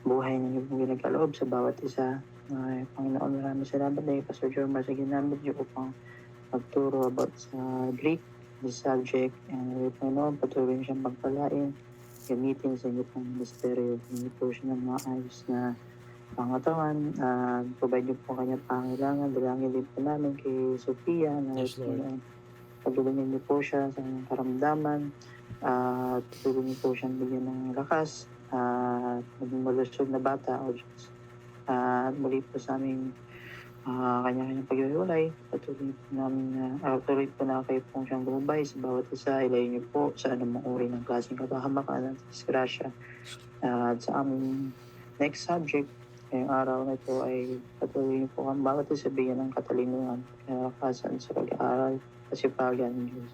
buhay ninyo pong ginagkaloob sa bawat isa. Panginoon, maraming salamat dahil Pastor Jormar sa ginamit niyo upang magturo about sa Greek this subject. And Panginoon, patuloy niyo siyang magpalain, gamitin sa inyo pong ministeryo. Hindi po siya ng mga ayos na pangatawan. Provide niyo po kanyang pangailangan. Dalangin din po namin kay Sophia na Yes, Lord. pagdulungin niyo po siya sa kanyang karamdaman. At patuloy niyo po siyang bigyan ng lakas. Maging malusog na bata o Diyos. At muli po sa aming kanya-kanyang paghiwalay. Patuloy po namin patuloy po na kayo pong siyang gumabay sa bawat isa. Ilayin niyo po sa anumang uri ng klaseng kapahamakan at disgrasya. At sa aming next subject, ngayong araw na ito ay patuloy niyo po ang bawat isa bigyan ng katalinuhan, kalakasan sa pag-aaral, kasipagan ng Diyos.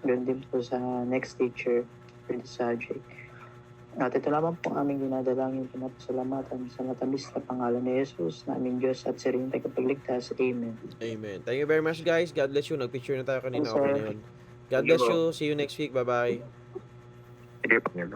Ganoon din po sa next teacher for the subject. At ito lamang po aming dinadalangin, pinapasalamatan sa matamis na pangalan ni Jesus, na aming Diyos at sa rin tagapagligtas. Amen. Amen. Thank you very much, guys. God bless you. Nag-picture na tayo kanina. Yes, Okay sir. na yun. God bless you. See you next week. Bye-bye. Sige po.